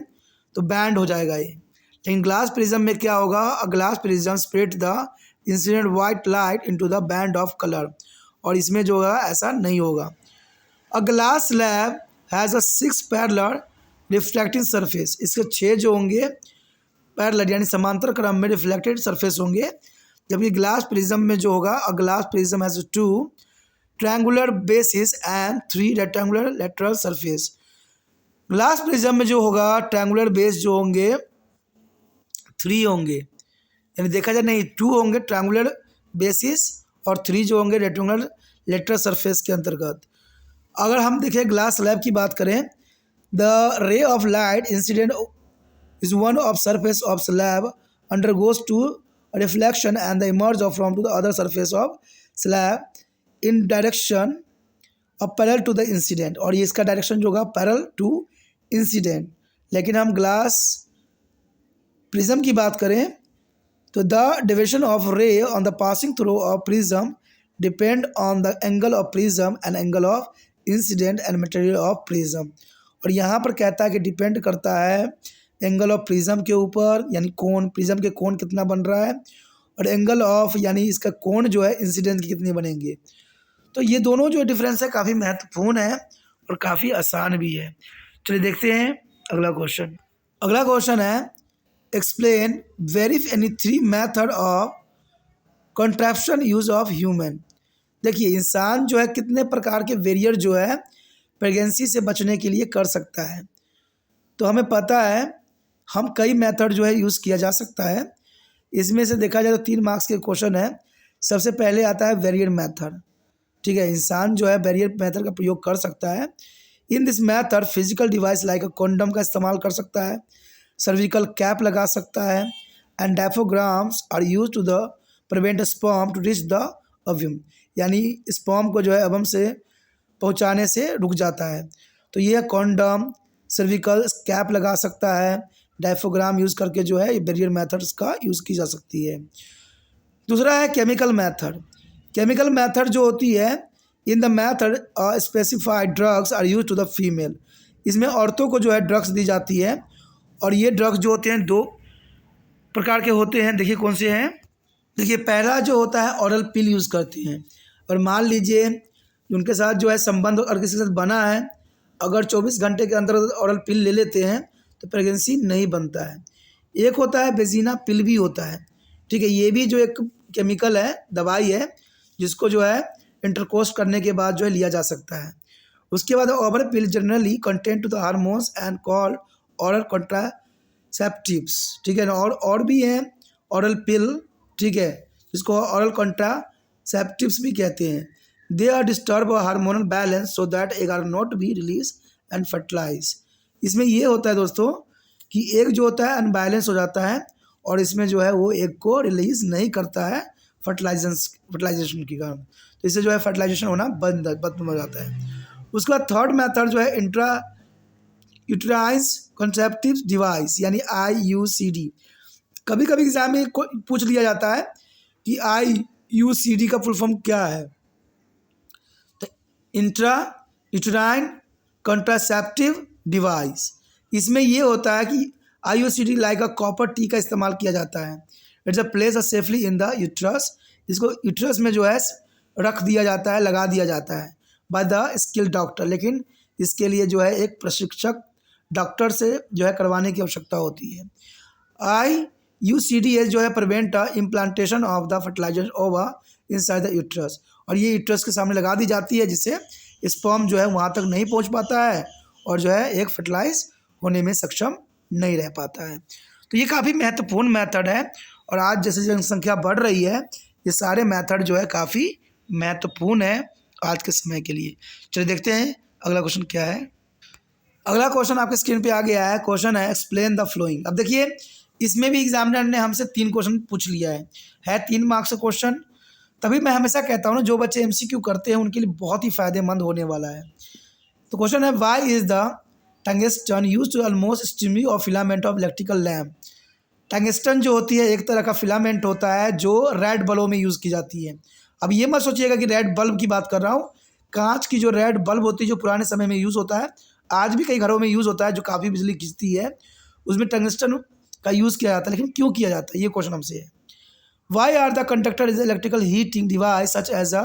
तो बैंड हो जाएगा ये। लेकिन ग्लास प्रिज्म में क्या होगा? A glass prism split the incident white light into the band of colour. और इसमें जो है ऐसा नहीं होगा। A glass slab has a 6 parallel reflecting surface. इसके 6 जो होंगे पैरेलल यानी समांतर क्रम में रिफ्लेक्टेड सरफेस होंगे। जबकि ग्लास प्रिज्म में जो होगा a glass prism has 2 triangular basis and 3 rectangular lateral surface. Glass prism में जो होगा ट्रायंगुलर बेस जो होंगे 3 होंगे, यानी देखा जाए नहीं 2 होंगे ट्रायंगुलर बेसिस और 3 जो होंगे रेक्टेंगुलर लेटरल सरफेस के अंतर्गत। अगर हम देखें ग्लास स्लैब की बात करें, the ray of light incident is one of surface of slab undergoes to reflection and the emerge of from to the other surface of slab in direction of parallel to the incident. और ये इसका direction जो होगा parallel to incident. लेकिन हम glass prism की बात करें तो द डेविएशन ऑफ रे on the passing through of prism depend on the angle of prism and angle of incident and material of prism. और यहाँ पर कहता है कि डिपेंड करता है एंगल ऑफ प्रिज्म के ऊपर, यानी कोण प्रिज्म के कोण कितना बन रहा है, और एंगल ऑफ यानी इसका कोण जो है इंसिडेंट के कितने बनेंगे। तो ये दोनों जो डिफरेंस है काफ़ी महत्वपूर्ण है और काफ़ी आसान भी है। चलिए देखते हैं अगला क्वेश्चन। अगला क्वेश्चन है explain brief any three method of contraception use of human. देखिए इंसान जो है कितने प्रकार के वेरियर जो है प्रेगनेंसी से बचने के लिए कर सकता है। तो हमें पता है हम कई मेथड जो है यूज़ किया जा सकता है। इसमें से देखा जाए तो 3 मार्क्स के क्वेश्चन है। सबसे पहले आता है वेरियर मेथड। ठीक है, इंसान जो है वेरियर मेथड का प्रयोग कर सकता है। In this method physical device like a condom का इस्तेमाल कर सकता है, सर्विकल कैप लगा सकता है, and diaphragms are use to the prevent sperm to reach the ovum, यानी स्पर्म को जो है ओवम से पहुंचाने से रुक जाता है। तो ये कॉन्डम, सर्विकल कैप लगा सकता है, डायफ्राग्राम यूज़ करके जो है ये बैरियर मेथड्स का यूज़ की जा सकती है। दूसरा है केमिकल मेथड। केमिकल मेथड जो होती है in the method specified drugs are use to the female. इसमें औरतों को जो है ड्रग्स दी जाती है और ये ड्रग्स जो होते हैं 2 प्रकार के होते हैं। देखिए कौन से हैं। देखिए पहला जो होता है ऑरल पिल यूज़ करते हैं, और मान लीजिए उनके साथ जो है संबंध और किसी के साथ बना है, अगर 24 घंटे के अंदर ऑरल पिल ले लेते हैं तो प्रेगनेंसी नहीं बनता है। एक होता है बेजीना पिल भी होता है। ठीक है, ये भी जो एक केमिकल है, दवाई है, जिसको जो है इंटरकोर्स करने के बाद जो है लिया जा सकता है। उसके बाद oval pill generally content to the hormones and called oral contraceptives. ठीक है ना, और भी हैं ऑरल पिल, ठीक है, जिसको ऑरल कॉन्ट्रासेप्टिव्स भी कहते हैं। They are disturb hormonal balance so that egg are not be release and fertilise. इसमें ये होता है दोस्तों कि एग जो होता है अनबैलेंस हो जाता है और इसमें जो है वो एग को रिलीज नहीं करता है फर्टिलाइजेशन के कारण। तो इससे जो है फर्टिलाइजेशन होना बंद हो जाता है। उसके बाद थर्ड मेथड जो है इंट्रा यूटेराइन कॉन्ट्रसेप्टिव डिवाइस यानी IUCD। कभी कभी एग्जाम में पूछ लिया जाता है कि IUCD का फुल फॉर्म क्या है। तो इंट्रा यूटेराइन कॉन्ट्रासेप्टिव डिवाइस, इसमें ये होता है कि IUCD like a copper T का इस्तेमाल किया जाता है। It's a place safely in the uterus. इसको यूट्रस में जो है रख दिया जाता है, लगा दिया जाता है बाय द स्किल्ड डॉक्टर। लेकिन इसके लिए जो है एक प्रशिक्षक डॉक्टर से जो है करवाने की आवश्यकता होती है। IUCD जो है prevent implantation of the fertiliser over inside the uterus, और ये यूट्रस के सामने लगा दी जाती है जिससे स्पर्म जो है वहाँ तक नहीं पहुँच पाता है और जो है एक फर्टिलाइज होने में सक्षम नहीं रह पाता है। तो ये काफ़ी महत्वपूर्ण मेथड है, और आज जैसे जनसंख्या बढ़ रही है ये सारे मेथड जो है काफ़ी महत्वपूर्ण है आज के समय के लिए। चलिए देखते हैं अगला क्वेश्चन क्या है। अगला क्वेश्चन आपके स्क्रीन पे आ गया है। क्वेश्चन है एक्सप्लेन द फ्लोइंग। अब देखिए इसमें भी एग्जामिनर ने हमसे 3 क्वेश्चन पूछ लिया है 3 मार्क्स का क्वेश्चन। तभी मैं हमेशा कहता हूँ ना, जो बच्चे MCQ करते हैं उनके लिए बहुत ही फ़ायदेमंद होने वाला है। तो क्वेश्चन है why is the tungsten use to almost streamy और filament of electrical lamp. Tungsten जो होती है एक तरह का फिलामेंट होता है जो रेड बल्बों में यूज़ की जाती है। अब ये मत सोचिएगा कि रेड बल्ब की बात कर रहा हूँ। कांच की जो रेड बल्ब होती है जो पुराने समय में यूज़ होता है, आज भी कई घरों में यूज़ होता है, जो काफ़ी बिजली खींचती है, उसमें टंगस्टन का यूज़ किया जाता है। लेकिन क्यों किया जाता है ये क्वेश्चन हमसे है। Why are the conductor is electrical heating device such as a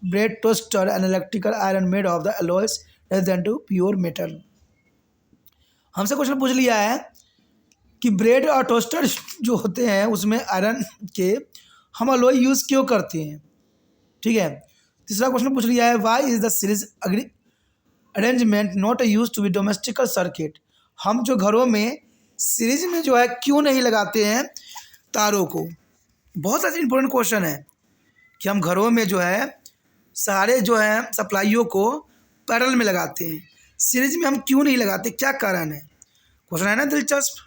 bread toaster and electrical iron made of the alloys rather than to pure metal. हमसे क्वेश्चन पूछ लिया है कि ब्रेड और टोस्टर जो होते हैं उसमें आयरन के हम अलॉय यूज़ क्यों करते हैं। ठीक है, तीसरा क्वेश्चन पूछ लिया है why is the series arrangement not use to be domestical circuit. हम जो घरों में सीरीज में जो है क्यों नहीं लगाते हैं तारों को। बहुत सारे इंपॉर्टेंट क्वेश्चन है कि हम घरों में जो है सारे जो है सप्लाइयों को पैरेलल में लगाते हैं, सीरीज में हम क्यों नहीं लगाते, क्या कारण है। क्वेश्चन है ना दिलचस्प।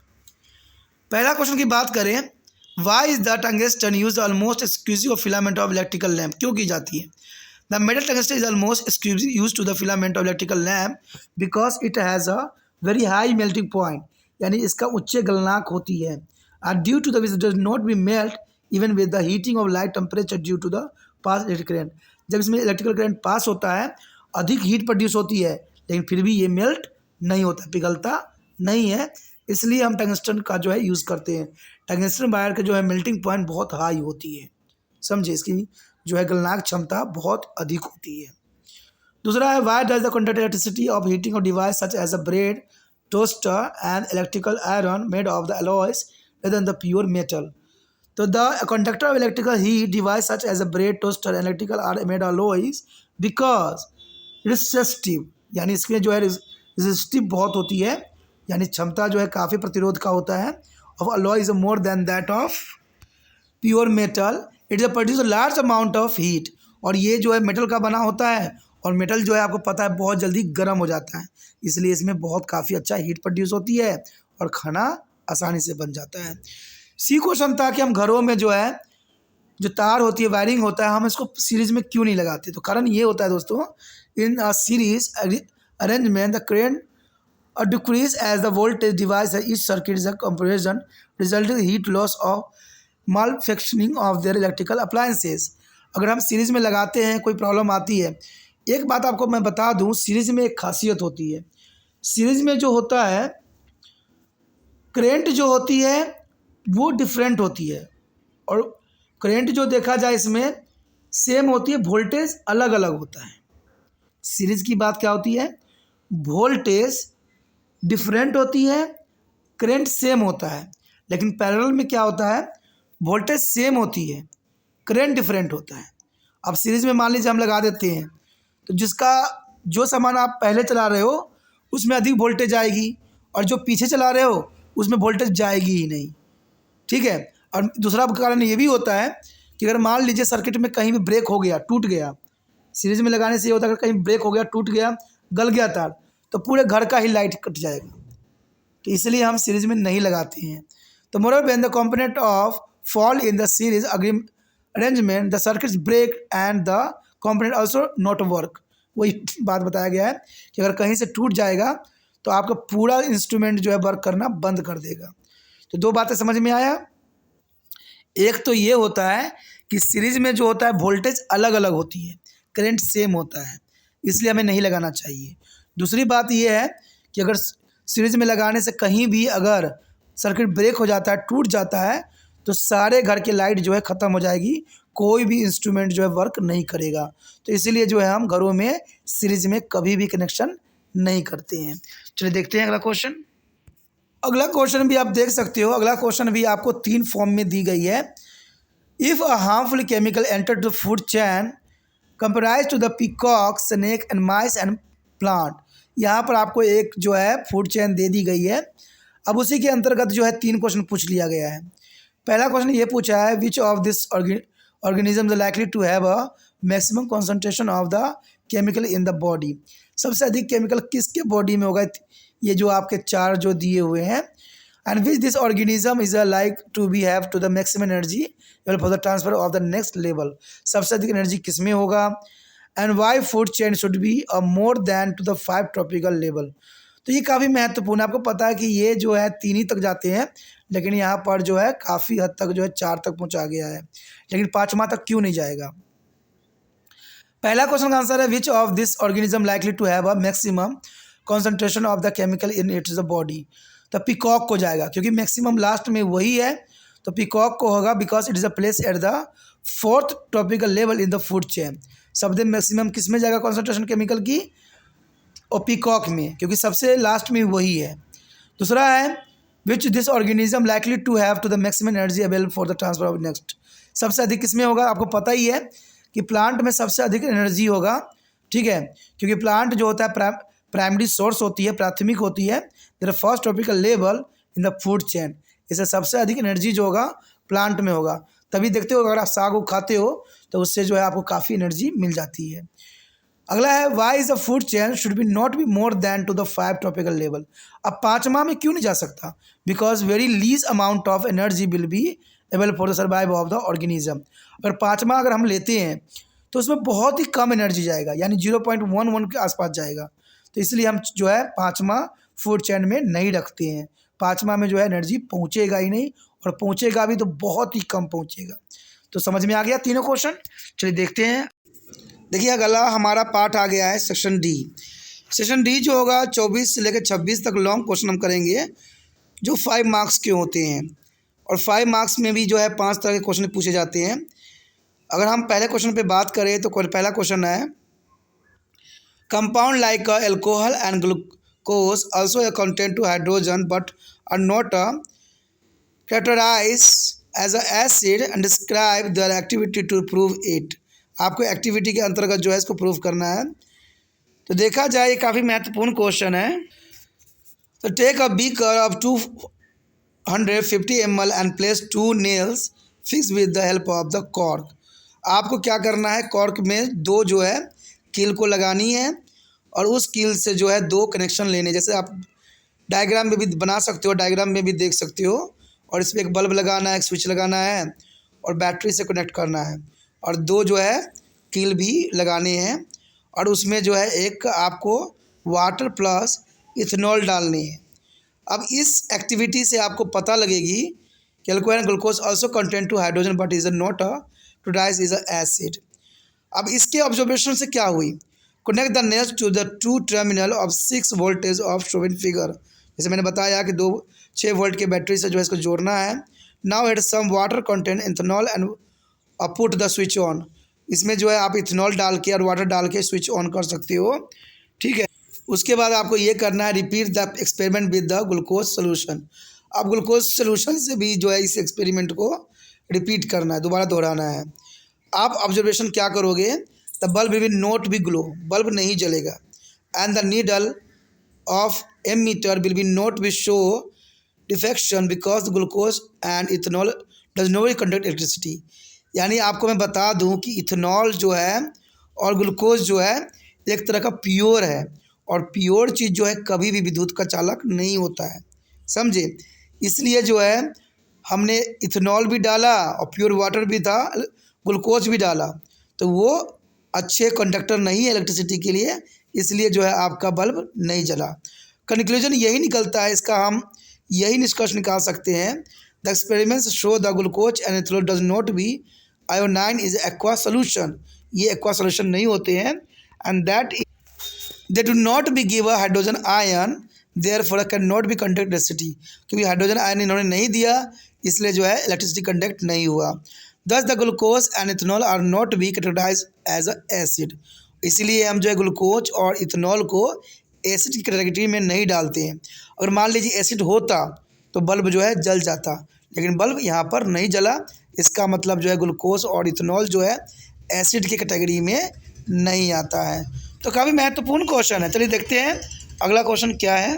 पहला क्वेश्चन की बात करें, why is the tungsten use almost exclusive filament of electrical lamp. क्यों की जाती है। The metal tungsten is almost exclusive use to the filament of electrical lamp because it has a very high melting point, यानी इसका उच्च गलनांक होती है। Or due to the which does not be melt even with the heating of light temperature due to the pass electric current. जब इसमें electrical current pass होता है अधिक हीट प्रोड्यूस होती है, लेकिन फिर भी ये मेल्ट नहीं होता, पिघलता नहीं है। इसलिए हम टंगस्टन का जो है यूज़ करते हैं। टंगस्टन वायर का जो है मेल्टिंग पॉइंट बहुत हाई होती है, समझे, इसकी जो है गलनांक क्षमता बहुत अधिक होती है। दूसरा है why does the conduct electricity of heating of device such as a bread toaster and electrical iron made of the alloys rather than the pure metal. तो the conductor of electrical heat device such as a bread toaster and electrical are made alloys because resistive, यानी इसमें जो है resistive बहुत होती है, यानी क्षमता जो है काफ़ी प्रतिरोध का होता है। Of alloy is more than that of pure metal, it is produce large amount of heat. और ये जो है मेटल का बना होता है, और मेटल जो है आपको पता है बहुत जल्दी गर्म हो जाता है, इसलिए इसमें बहुत काफ़ी अच्छा हीट प्रोड्यूस होती है और खाना आसानी से बन जाता है। सी क्वेश्चन था कि हम घरों में जो है जो तार होती है, वायरिंग होता है, हम इसको सीरीज में क्यों नहीं लगाते। तो कारण ये होता है दोस्तों, in a series arrangement the current decrease as the voltage device each circuit is a comparison resulting heat loss of malfunctioning of their electrical appliances. अगर हम सीरीज में लगाते हैं, कोई प्रॉब्लम आती है, एक बात आपको मैं बता दूं, सीरीज में एक खासियत होती है। सीरीज में जो होता है करेंट जो होती है वो डिफरेंट होती है, और करेंट जो देखा जाए इसमें सेम होती है, वोल्टेज अलग अलग होता है। सीरीज की बात क्या होती है, वोल्टेज डिफरेंट होती है, करेंट सेम होता है। लेकिन पैरेलल में क्या होता है, वोल्टेज सेम होती है, करेंट डिफरेंट होता है। अब सीरीज में मान लीजिए हम लगा देते हैं, तो जिसका जो सामान आप पहले चला रहे हो उसमें अधिक वोल्टेज आएगी, और जो पीछे चला रहे हो उसमें वोल्टेज जाएगी ही नहीं, ठीक है। और दूसरा कारण ये भी होता है कि अगर मान लीजिए सर्किट में कहीं भी ब्रेक हो गया, टूट गया, सीरीज में लगाने से ये होता है अगर कहीं ब्रेक हो गया, टूट गया, गल गया तार, तो पूरे घर का ही लाइट कट जाएगा। तो इसलिए हम सीरीज में नहीं लगाते हैं। तो more when the component of fall in the series arrangement the circuits break and the component also not work. वही बात बताया गया है कि अगर कहीं से टूट जाएगा तो आपका पूरा इंस्ट्रूमेंट जो है वर्क करना बंद कर देगा। तो दो बातें समझ में आया। एक तो ये होता है कि सीरीज में जो होता है वोल्टेज अलग अलग होती है, करंट सेम होता है, इसलिए हमें नहीं लगाना चाहिए। दूसरी बात ये है कि अगर सीरीज में लगाने से कहीं भी अगर सर्किट ब्रेक हो जाता है, टूट जाता है, तो सारे घर की लाइट जो है ख़त्म हो जाएगी, कोई भी इंस्ट्रूमेंट जो है वर्क नहीं करेगा। तो इसीलिए जो है हम घरों में सीरीज में कभी भी कनेक्शन नहीं करते हैं। चलिए देखते हैं अगला क्वेश्चन। अगला क्वेश्चन भी आप देख सकते हो। अगला क्वेश्चन भी आपको 3 फॉर्म में दी गई है। If a harmful chemical enter the food chain comprise to the peacock, snake and mice and plant. यहाँ पर आपको एक जो है फूड चैन दे दी गई है। अब उसी के अंतर्गत जो है 3 क्वेश्चन पूछ लिया गया है। पहला क्वेश्चन ये पूछा है, which of this organism likely to have a maximum concentration of the chemical in the body. सबसे अधिक केमिकल किसके बॉडी में होगा, ये जो आपके 4 जो दिए हुए हैं। And which this organism is a like to be have to the maximum energy for the transfer of the next level. सबसे अधिक एनर्जी किस में होगा। And why food chain should be a more than to the 5 tropical level. तो ये काफ़ी महत्वपूर्ण है। आपको पता है कि ये जो है 3 ही तक जाते हैं, लेकिन यहाँ पर जो है काफ़ी हद तक जो है 4 तक पहुँचा गया है, लेकिन 5वां तक क्यों नहीं जाएगा। पहला क्वेश्चन का आंसर है which of this organism likely to have a maximum concentration of the chemical in its body. तो पीकॉक को जाएगा, क्योंकि मैक्सिमम लास्ट में वही है, तो पीकॉक को होगा because it is a place at the 4th tropical level in the food chain. सबसे मैक्सिमम किस में जाएगा कॉन्सेंट्रेशन केमिकल की, और पीकॉक में, क्योंकि सबसे लास्ट में वही है। दूसरा है which this organism likely to have to the maximum energy available for the transfer of next. सबसे अधिक किस में होगा, आपको पता ही है कि प्लांट में सबसे अधिक एनर्जी होगा, ठीक है, क्योंकि प्लांट जो होता है प्राइमरी सोर्स होती है, प्राथमिक होती है, there first tropical level in the food chain. इससे सबसे अधिक एनर्जी जो होगा प्लांट में होगा। तभी देखते हो अगर आप साग खाते हो तो उससे जो है आपको काफ़ी एनर्जी मिल जाती है। अगला है why is a food chain should be not be more than to the 5 tropical level. अब 5वां में क्यों नहीं जा सकता, because very least amount of energy will be available for the survive of the organism. अगर 5वां अगर हम लेते हैं तो उसमें बहुत ही कम एनर्जी जाएगा, यानी 0.11 के आसपास जाएगा। तो इसलिए हम जो है 5वां फूड चेन में नहीं रखते हैं। 5वां में जो है एनर्जी पहुँचेगा ही नहीं, और पहुँचेगा भी तो बहुत ही कम पहुँचेगा। तो समझ में आ गया तीनों क्वेश्चन। चलिए देखते हैं। देखिए अगला हमारा पार्ट आ गया है सेक्शन डी। सेक्शन डी जो होगा 24 से लेकर 26 तक लॉन्ग क्वेश्चन हम करेंगे, जो 5 मार्क्स के होते हैं, और 5 मार्क्स में भी जो है 5 तरह के क्वेश्चन पूछे जाते हैं। अगर हम पहले क्वेश्चन पे बात करें तो पहला क्वेश्चन है Compound like alcohol and glucose also contain to hydrogen but are not categorized as a acid and describe their activity to prove it। आपको एक्टिविटी के अंतर्गत जो है इसको प्रूव करना है। तो देखा जाए ये काफ़ी महत्वपूर्ण क्वेश्चन है। तो take a beaker of 250 ml and place 2 nails fix with the help of the cork. आपको क्या करना है, कॉर्क में दो जो है कील को लगानी है और उस कील से जो है दो कनेक्शन लेने, जैसे आप डायग्राम में भी बना सकते हो, डायग्राम में भी देख सकते हो। और इसमें एक बल्ब लगाना है, एक स्विच लगाना है और बैटरी से कनेक्ट करना है और दो जो है कील भी लगाने हैं और उसमें जो है एक आपको वाटर प्लस इथेनॉल डालनी है। अब इस एक्टिविटी से आपको पता लगेगी कि alcohol and glucose also contain to hydrogen but is not a today's is a acid. अब इसके ऑब्जर्वेशन से क्या हुई, connect the nails to the two terminal of 6 voltage of shown figure. जैसे मैंने बताया कि 6 वोल्ट के बैटरी से जो है इसको जोड़ना है। Now at some water content ethanol and put the switch on. इसमें जो है आप इथेनॉल डाल के और वाटर डाल के स्विच ऑन कर सकते हो, ठीक है। उसके बाद आपको ये करना है, repeat the experiment with the glucose solution. अब ग्लूकोज सोल्यूशन से भी जो है इस एक्सपेरिमेंट को रिपीट करना है, दोबारा दोहराना है। आप ऑब्जर्वेशन क्या करोगे, the bulb will not be glow, bulb नहीं जलेगा। And the needle of ammeter will be not be show defection because glucose and ethanol does not conduct electricity. यानी आपको मैं बता दूं कि इथेनॉल जो है और ग्लूकोज जो है एक तरह का प्योर है और प्योर चीज़ जो है कभी भी विद्युत का चालक नहीं होता है, समझे। इसलिए जो है हमने इथेनॉल भी डाला और प्योर वाटर भी था, ग्लूकोज भी डाला, तो वो अच्छे कंडक्टर नहीं है इलेक्ट्रिसिटी के लिए, इसलिए जो है आपका बल्ब नहीं जला। कंक्लूजन यही निकलता है, इसका हम यही निष्कर्ष निकाल सकते हैं, the experiments show the glucose and ethanol does not be ionise is aqua solution. ये एक्वा सोल्यूशन नहीं होते हैं and that they do not be give a hydrogen ion therefore can not be conduct electricity. क्योंकि hydrogen ion इन्होंने नहीं दिया इसलिए जो है इलेक्ट्रिसिटी कंडक्ट नहीं हुआ। Thus the glucose and ethanol are not be categorise as a acid. इसीलिए हम जो है ग्लूकोज और इथेनॉल को एसिड की कैटेगरी में नहीं डालते हैं। अगर मान लीजिए एसिड होता तो बल्ब जो है जल जाता, लेकिन बल्ब यहाँ पर नहीं जला, इसका मतलब जो है ग्लूकोज और इथेनॉल जो है एसिड की कैटेगरी में नहीं आता है। तो काफ़ी महत्वपूर्ण क्वेश्चन है। चलिए देखते हैं अगला क्वेश्चन क्या है।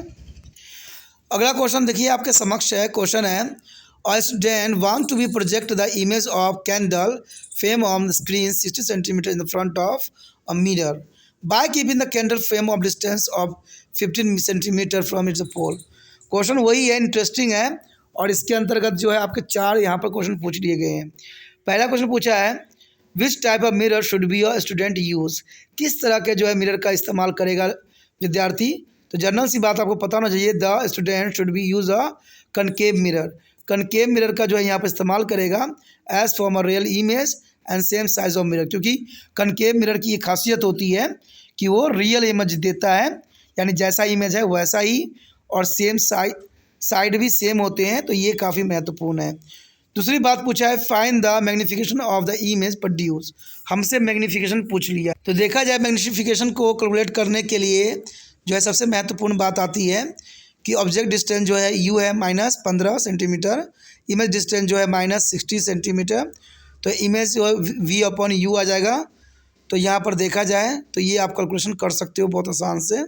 अगला क्वेश्चन देखिए आपके समक्ष है। क्वेश्चन है, a student want to be project the image of candle flame on the screen 60 centimeter in the front of a mirror by keeping the candle flame of distance of 15 centimeter from its pole। Question वही है, interesting है और इसके अंतर्गत जो है आपके 4 यहाँ पर क्वेश्चन पूछ लिए गए हैं। पहला क्वेश्चन पूछा है, which type of mirror should be a student use. किस तरह के जो है मिरर का इस्तेमाल करेगा विद्यार्थी। तो जनरल सी बात आपको पता होना चाहिए, the student should be use a concave mirror. Concave mirror का जो है यहाँ पर इस्तेमाल करेगा as form a real image and same size of mirror. क्योंकि कनकेव मिरर की ये खासियत होती है कि वो रियल इमेज देता है, यानी जैसा इमेज है वैसा ही, और सेम साइड भी सेम होते हैं, तो ये काफ़ी महत्वपूर्ण है। दूसरी बात पूछा है, find the magnification of the image produce. हमसे मैग्नीफिकेशन पूछ लिया, तो देखा जाए मैग्नीफिकेशन को कैलकुलेट करने के लिए जो है सबसे महत्वपूर्ण बात आती है कि ऑब्जेक्ट डिस्टेंस जो है यू है -15 सेंटीमीटर, इमेज डिस्टेंस जो है -60 सेंटीमीटर, तो इमेज जो है वी अपॉन यू आ जाएगा। तो यहाँ पर देखा जाए तो ये आप कैलकुलेशन कर सकते हो बहुत आसान से,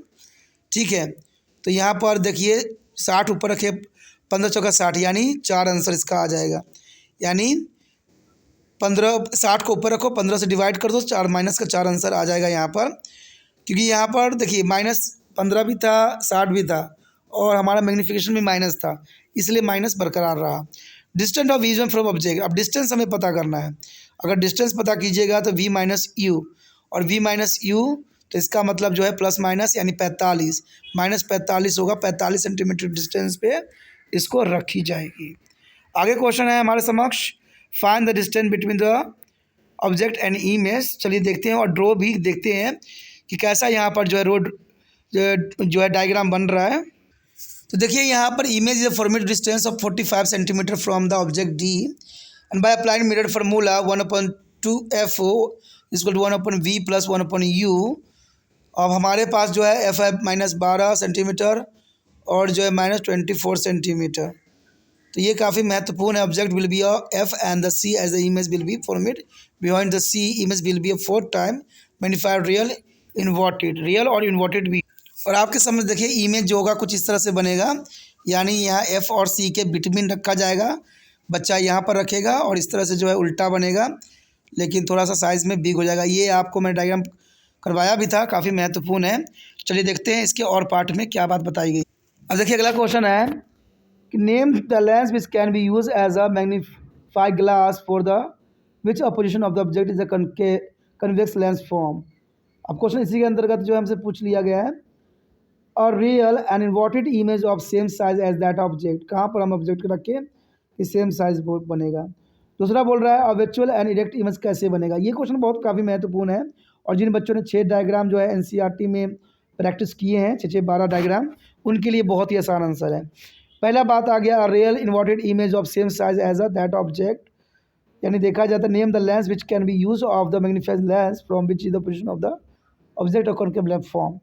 ठीक है। तो यहाँ पर देखिए 60 ऊपर रखे, 15 चौका 60, यानी 4 आंसर इसका आ जाएगा। यानी 60 को ऊपर रखो, 15 से डिवाइड कर दो, 4 माइनस का 4 आंसर आ जाएगा यहाँ पर। क्योंकि यहाँ पर देखिए -15 भी था, 60 भी था और हमारा मैग्नीफिकेशन भी माइनस था, इसलिए माइनस बरकरार रहा। Distance of vision from object, अब डिस्टेंस हमें पता करना है। अगर डिस्टेंस पता कीजिएगा तो v माइनस यू, और v माइनस यू तो इसका मतलब जो है प्लस माइनस यानी 45, -45 होगा, 45 सेंटीमीटर डिस्टेंस पे इसको रखी जाएगी। आगे क्वेश्चन है हमारे समक्ष, find the distance between the object and image. चलिए देखते हैं और ड्रॉ भी देखते हैं कि कैसा यहाँ पर जो है रोड जो है डायग्राम बन रहा है। तो देखिए यहाँ पर image is format distance of 45 centimetre from the object D and by applying mirror formula 1/2 FO equal to 1/v plus 1/u अब हमारे पास जो है एफ है -12 सेंटीमीटर और जो है -24 सेंटीमीटर। तो ये काफ़ी महत्वपूर्ण है। Object will be a F and the C as the image will be format behind the C image will be a 4 time magnified real और इन्वर्टेड भी। और आपके समझ देखिए इमेज जो होगा कुछ इस तरह से बनेगा, यानी यहाँ एफ और सी के बिटवीन रखा जाएगा, बच्चा यहाँ पर रखेगा और इस तरह से जो है उल्टा बनेगा, लेकिन थोड़ा सा साइज़ में बिग हो जाएगा। ये आपको मैं डायग्राम करवाया भी था, काफ़ी महत्वपूर्ण है। चलिए देखते हैं इसके और पार्ट में क्या बात बताई गई। अब देखिए अगला क्वेश्चन है कि name the lens which can be use as a magnifying glass for the which opposition of the object is a convex lens form. अब क्वेश्चन इसी के अंतर्गत जो हमसे पूछ लिया गया है, और real and inverted image of same size as that object, कहाँ पर हम ऑब्जेक्ट को रखें कि सेम साइज बनेगा। दूसरा बोल रहा है वर्चुअल एंड इरेक्ट इमेज कैसे बनेगा। ये क्वेश्चन बहुत काफ़ी महत्वपूर्ण है, और जिन बच्चों ने 6 डायग्राम जो है एनसीईआरटी में प्रैक्टिस किए हैं, 6-12 डायग्राम, उनके लिए बहुत ही आसान आंसर है। पहला बात आ गया real inverted image of same size as a that object, यानी देखा जाता है name the lens which can be use of the magnifying lens from which is the position of the object और कॉन्केव लेंस फॉर्म।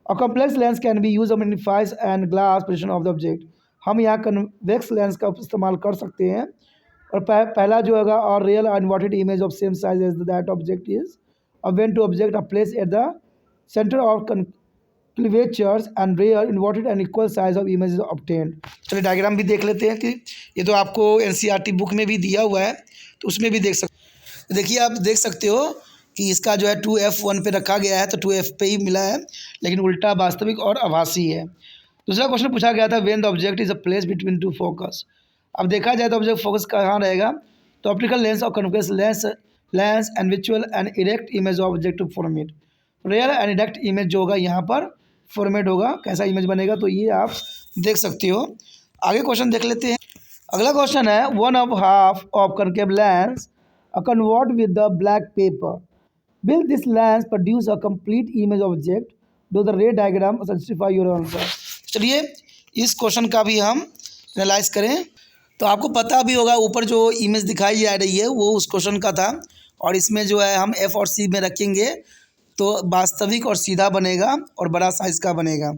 और complex lens can be use magnifies and glass position of the object. हम यहाँ convex lens का इस्तेमाल कर सकते हैं। और पहला जो होगा और real inverted image of same size as that object is when to object are place at the centre of curvatures and real inverted and equal size of image obtained. चलिए डायग्राम भी देख लेते हैं कि ये तो आपको एनसीईआरटी बुक में भी दिया हुआ है, तो उसमें भी देख सकते। देखिए आप देख सकते हो कि इसका जो है 2F1 पे रखा गया है, तो 2F पे ही मिला है, लेकिन उल्टा वास्तविक और आभासी है। दूसरा क्वेश्चन पूछा गया था when the object is a place between two focus. अब देखा जाए तो ऑब्जेक्ट फोकस कहाँ रहेगा, तो ऑप्टिकल लेंस और convex lens and visual and erect image of object format. Real and erect image जो होगा यहाँ पर फॉर्मेट होगा, कैसा इमेज बनेगा, तो ये आप देख सकते हो। आगे क्वेश्चन देख लेते हैं। अगला क्वेश्चन है 1/2 of concave lens convert with the black pepper, will this lens produce a complete image object? Do the ray diagram justify your answer? चलिए इस क्वेश्चन का भी हम एनालाइज करें। तो आपको पता भी होगा ऊपर जो इमेज दिखाई जा रही है वो उस क्वेश्चन का था, और इसमें जो है हम एफ और सी में रखेंगे तो वास्तविक और सीधा बनेगा और बड़ा साइज का बनेगा।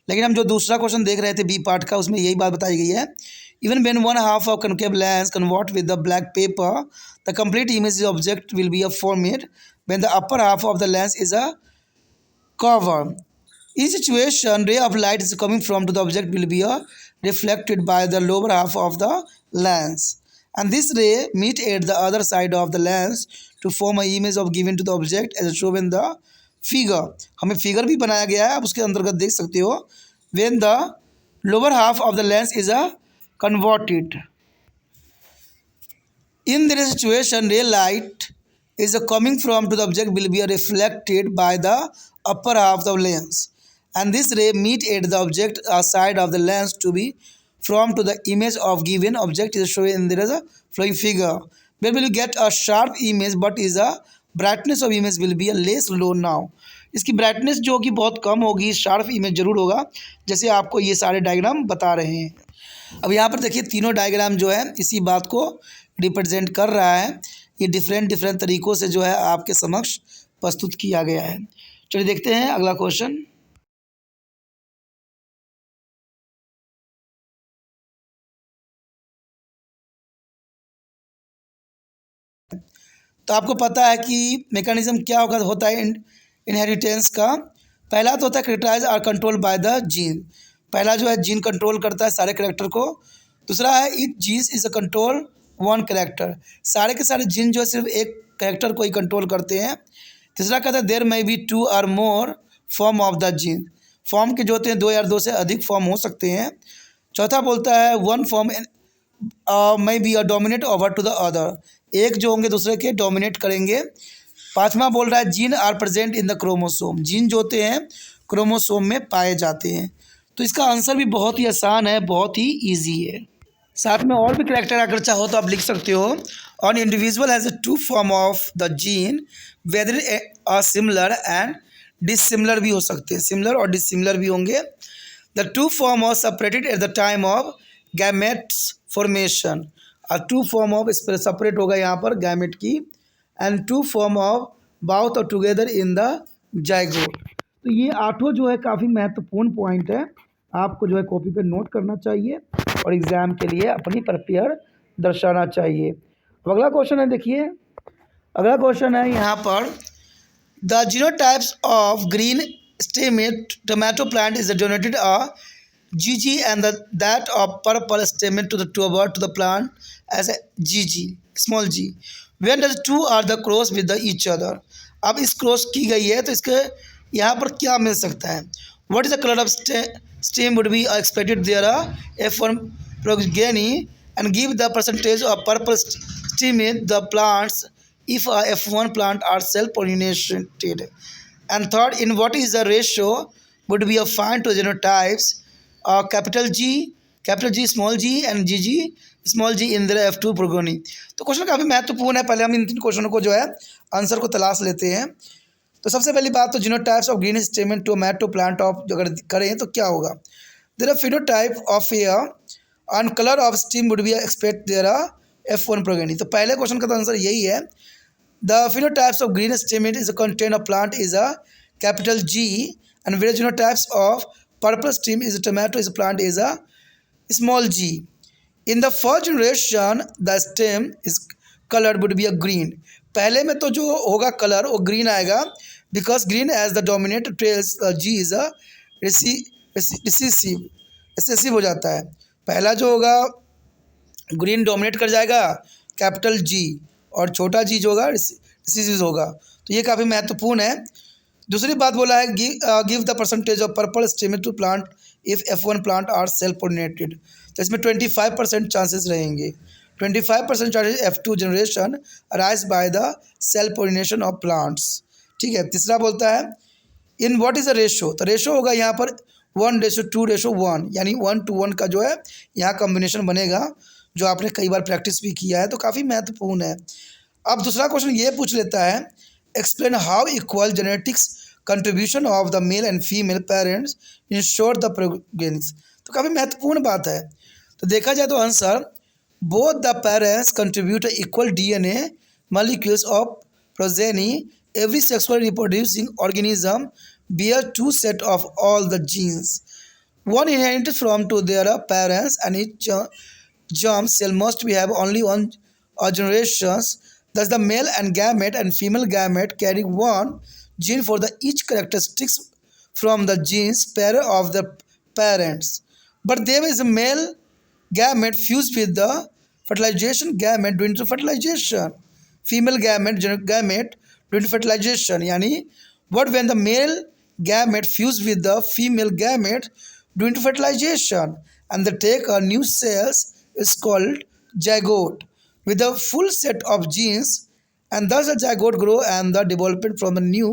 लेकिन हम जो दूसरा क्वेश्चन देख रहे थे बी पार्ट का, उसमें यही बात बताई गई है, even when 1/2 of concave lens convert with the black pepper the complete image object will be a format when the upper half of the lens is a cover. In situation, ray of light is coming from to the object will be reflected by the lower half of the lens, and this ray meet at the other side of the lens to form a image of given to the object as shown in the figure. हमें figure भी बनाया गया है, आप उसके अंतर्गत देख सकते हो। When the lower half of the lens is converted, in this situation, ray light is coming from to the object will be reflected by the upper half of the lens, and this ray meet at the object side of the lens to be from to the image of given object is shown in there as a flowing figure. Where will you get a sharp image but is a brightness of image will be a less low now. इसकी brightness जो कि बहुत कम होगी, sharp image जरूर होगा, जैसे आपको ये सारे डायग्राम बता रहे हैं। अब यहाँ पर देखिए तीनों डायग्राम जो है इसी बात को रिप्रेजेंट कर रहा है। ये डिफरेंट तरीक़ों से जो है आपके समक्ष प्रस्तुत किया गया है। चलिए देखते हैं अगला क्वेश्चन। तो आपको पता है कि मैकेनिज्म क्या होता है इनहेरिटेंस का। पहला तो होता है characterise are control by the gene. पहला जो है जीन कंट्रोल करता है सारे कैरेक्टर को। दूसरा है each genes is a control one character, सारे के सारे जीन जो है सिर्फ एक कैरेक्टर को ही कंट्रोल करते हैं। तीसरा कहता है देयर मे बी 2 और more form of the gene, form के जो होते हैं 2 या 2 से अधिक फॉर्म हो सकते हैं। चौथा बोलता है one form may be a dominate over to the other, एक जो होंगे दूसरे के डोमिनेट करेंगे। पाँचवा बोल रहा है gene are present in the chromosome, gene जो होते हैं क्रोमोसोम में पाए जाते हैं। तो इसका आंसर भी बहुत ही आसान है, बहुत ही ईजी है। साथ में और भी कैरेक्टर अगर चाहो तो आप लिख सकते हो। On individual has 2 form of the gene whether a similar and dissimilar भी हो सकते हैं, सिमिलर और डिसिमिलर भी होंगे। The 2 form of separated at the time of gametes formation, और 2 फॉर्म ऑफ सेपरेट होगा यहाँ पर गैमेट की, एंड 2 फॉर्म ऑफ बाउथ और टुगेदर इन द जाइगोट। तो ये आठों जो है काफ़ी महत्वपूर्ण पॉइंट है, आपको जो है कॉपी पे नोट करना चाहिए और एग्ज़ाम के लिए अपनी प्रिपेयर दर्शाना चाहिए। अब अगला क्वेश्चन है, देखिए अगला क्वेश्चन है यहाँ पर, the genotypes of green stem tomato plant is donated a GG and that of purple stem to the tuber to the plant as a GG small g. When does two are the cross with the each other? अब इस cross की गई है तो इसके यहाँ पर क्या मिल सकता है? What is the color of stem would be expected there F1 progeny and give the percentage of purple stem in the plants if a F1 plant are self-pollinated. And third, in what is the ratio would be assigned to genotypes capital G, small g and GG, small g in their F2 progeny. तो question काफ़ी महत्वपूर्ण है। पहले हम इन 3 क्वेश्चनों को जो है answer को तलाश लेते हैं। तो सबसे पहली बात तो genotypes of green stem and tomato plant of अगर करें तो क्या होगा? There are phenotype of air and colour of steam would be expect there F1 progeny. तो पहले क्वेश्चन का तो आंसर यही है। The phenotypes of green stem is a contain of plant is a capital G and whereas genotypes of purple stem is a tomato is a plant is a small g. In the first generation the stem is colored would be a green. पहले में तो जो होगा colour वो green आएगा because green as the dominant trails G is a recessive हो जाता है। पहला जो होगा ग्रीन डोमिनेट कर जाएगा कैपिटल जी और छोटा जी जो होगा रिसीव होगा। तो ये काफ़ी महत्वपूर्ण है। दूसरी बात बोला है give the percentage of purple stem to plant if F1 plant are self pollinated. तो इसमें 25% चांसेस रहेंगे। 25% chances F2 generation arise by the self pollination of plants. ठीक है। तीसरा बोलता है in what is the ratio. तो रेशो होगा यहाँ पर 1:2:1 यानी 1:1 का जो है यहाँ कॉम्बिनेशन बनेगा, जो आपने कई बार प्रैक्टिस भी किया है। तो काफ़ी महत्वपूर्ण है। अब दूसरा क्वेश्चन ये पूछ लेता है explain how equal genetics contribution of the male and female parents ensure the progenies. तो काफ़ी महत्वपूर्ण बात है। तो देखा जाए तो answer both the parents contribute equal DNA molecules of progeny. Every sexually reproducing organism bear 2 sets of all the genes, one inherited from to their parents and each germ cell must be have only one generations. Thus the male and gamete and female gamete carry one gene for the each characteristics from the genes pair of the parents, but there is a male gamete fused with the fertilization gamete during the fertilization, female gamete during fertilization. यानी what when the male gamete fused with the female gamete during fertilization and they take a new cells is called zygote with a full set of genes, and thus the zygote grow and the development from a new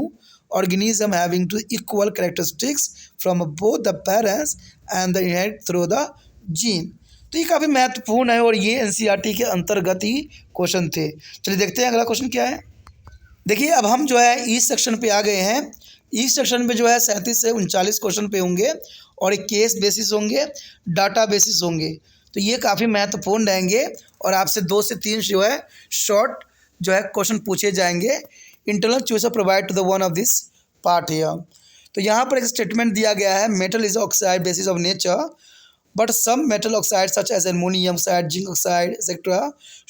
organism having two equal characteristics from both the parents and the inherit through the gene. तो ये काफ़ी महत्वपूर्ण है और ये NCERT के अंतर्गत ही question थे। चलिए देखते हैं अगला क्वेश्चन क्या है। देखिए अब हम जो है ईस्ट सेक्शन पे आ गए हैं। ईस्ट सेक्शन में जो है 37 से 39 क्वेश्चन पे होंगे और एक केस बेसिस होंगे, डाटा बेसिस होंगे। तो ये काफ़ी महत्वपूर्ण रहेंगे और आपसे 2 से 3 जो है शॉर्ट जो है क्वेश्चन पूछे जाएंगे। Internal choice provide to the one of this part here. तो यहाँ पर एक स्टेटमेंट दिया गया है metal is oxide basis of nature but some metal oxides such as aluminum oxide, zinc oxide, etc.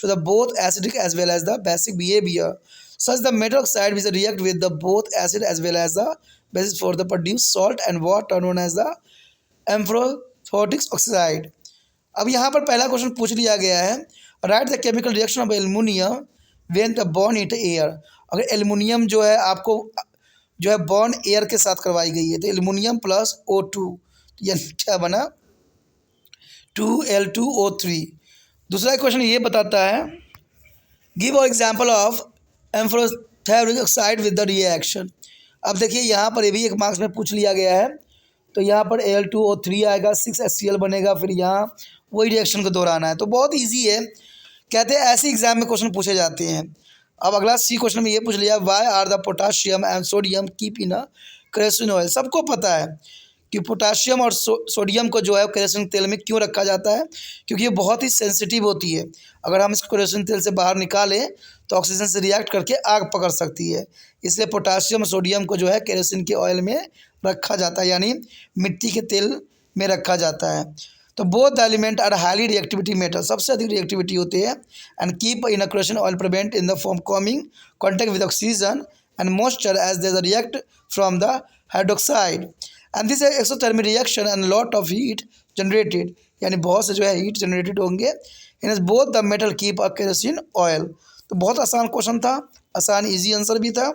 show the both acidic as well as the basic behavior. Such the metal oxide which react with the both acid as well as the basis for the produce salt and water known as the amphipathic oxide. अब यहाँ पर पहला question पूछ लिया गया है right the chemical reaction of aluminium when the born it air. अगर aluminium जो है आपको जो है बॉर्न एयर के साथ करवाई गई है तो एल्युमिनियम प्लस O2 यानी क्या बना 2L2O3। दूसरा क्वेश्चन ये बताता है गिव और example of amphoteric oxide with the reaction. अब देखिए यहाँ पर ये भी एक मार्क्स में पूछ लिया गया है। तो यहाँ पर Al2O3 आएगा, 6HCl बनेगा, फिर यहाँ वही रिएक्शन को दोहराना है। तो बहुत इजी है, कहते हैं ऐसे एग्जाम में क्वेश्चन पूछे जाते हैं। अब अगला सी क्वेश्चन में ये पूछ लिया why are the potassium and sodium keep in kerosene oil. सबको पता है कि पोटाशियम और सोडियम को जो है केरोसिन तेल में क्यों रखा जाता है, क्योंकि ये बहुत ही सेंसिटिव होती है। अगर हम इसको केरोसिन तेल से बाहर निकालें तो ऑक्सीजन से रिएक्ट करके आग पकड़ सकती है। इसलिए पोटासियम सोडियम को जो है केरोसिन के ऑयल में रखा जाता है, यानी मिट्टी के तेल में रखा जाता है। तो both the element are highly reactivity metal, सबसे अधिक रिएक्टिविटी होते हैं। And keep in kerosene oil prevent in the form coming contact with oxygen and moisture as they react from the hydroxide and this exothermic reaction and lot of heat generated, यानी बहुत से जो है heat generated होंगे in both the metal keep a kerosene oil. तो बहुत आसान question था, आसान इजी आंसर भी था।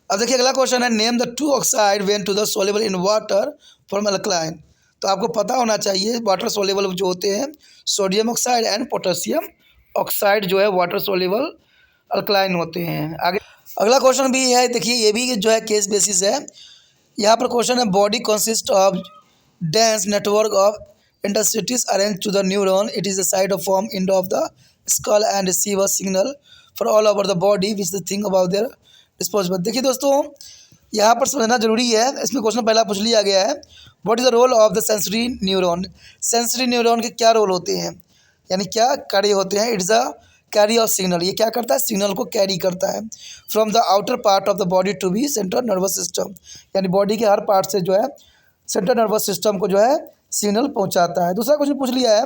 अब देखिए अगला क्वेश्चन है, name the two oxide when to the soluble in water form alkaline. तो आपको पता होना चाहिए वाटर सोल्युबल जो होते हैं sodium oxide and potassium oxide जो है वाटर सोल्युबल अल्कलाइन होते हैं। आगे अगला क्वेश्चन भी है, देखिए ये भी जो है केस बेसिस है। यहाँ पर क्वेश्चन है, body consist of dense network of interstitials arranged to the neuron. It is the site of form end of the skull and receive a signal for all over the body which they think about their disposable। देखिए दोस्तों यहाँ पर समझना जरूरी है, इसमें question पहला पूछ लिया गया है, what is the role of the sensory neuron. Sensory neuron के क्या रोल होते हैं, यानी क्या कार्य होते हैं। It's a carry of signal, ये क्या करता है, सिग्नल को कैरी करता है from the outer part of the body to be central nervous system, यानी बॉडी के हर पार्ट से जो है सेंट्रल नर्वस सिस्टम को जो है सिग्नल पहुंचाता है। दूसरा क्वेश्चन पूछ लिया है,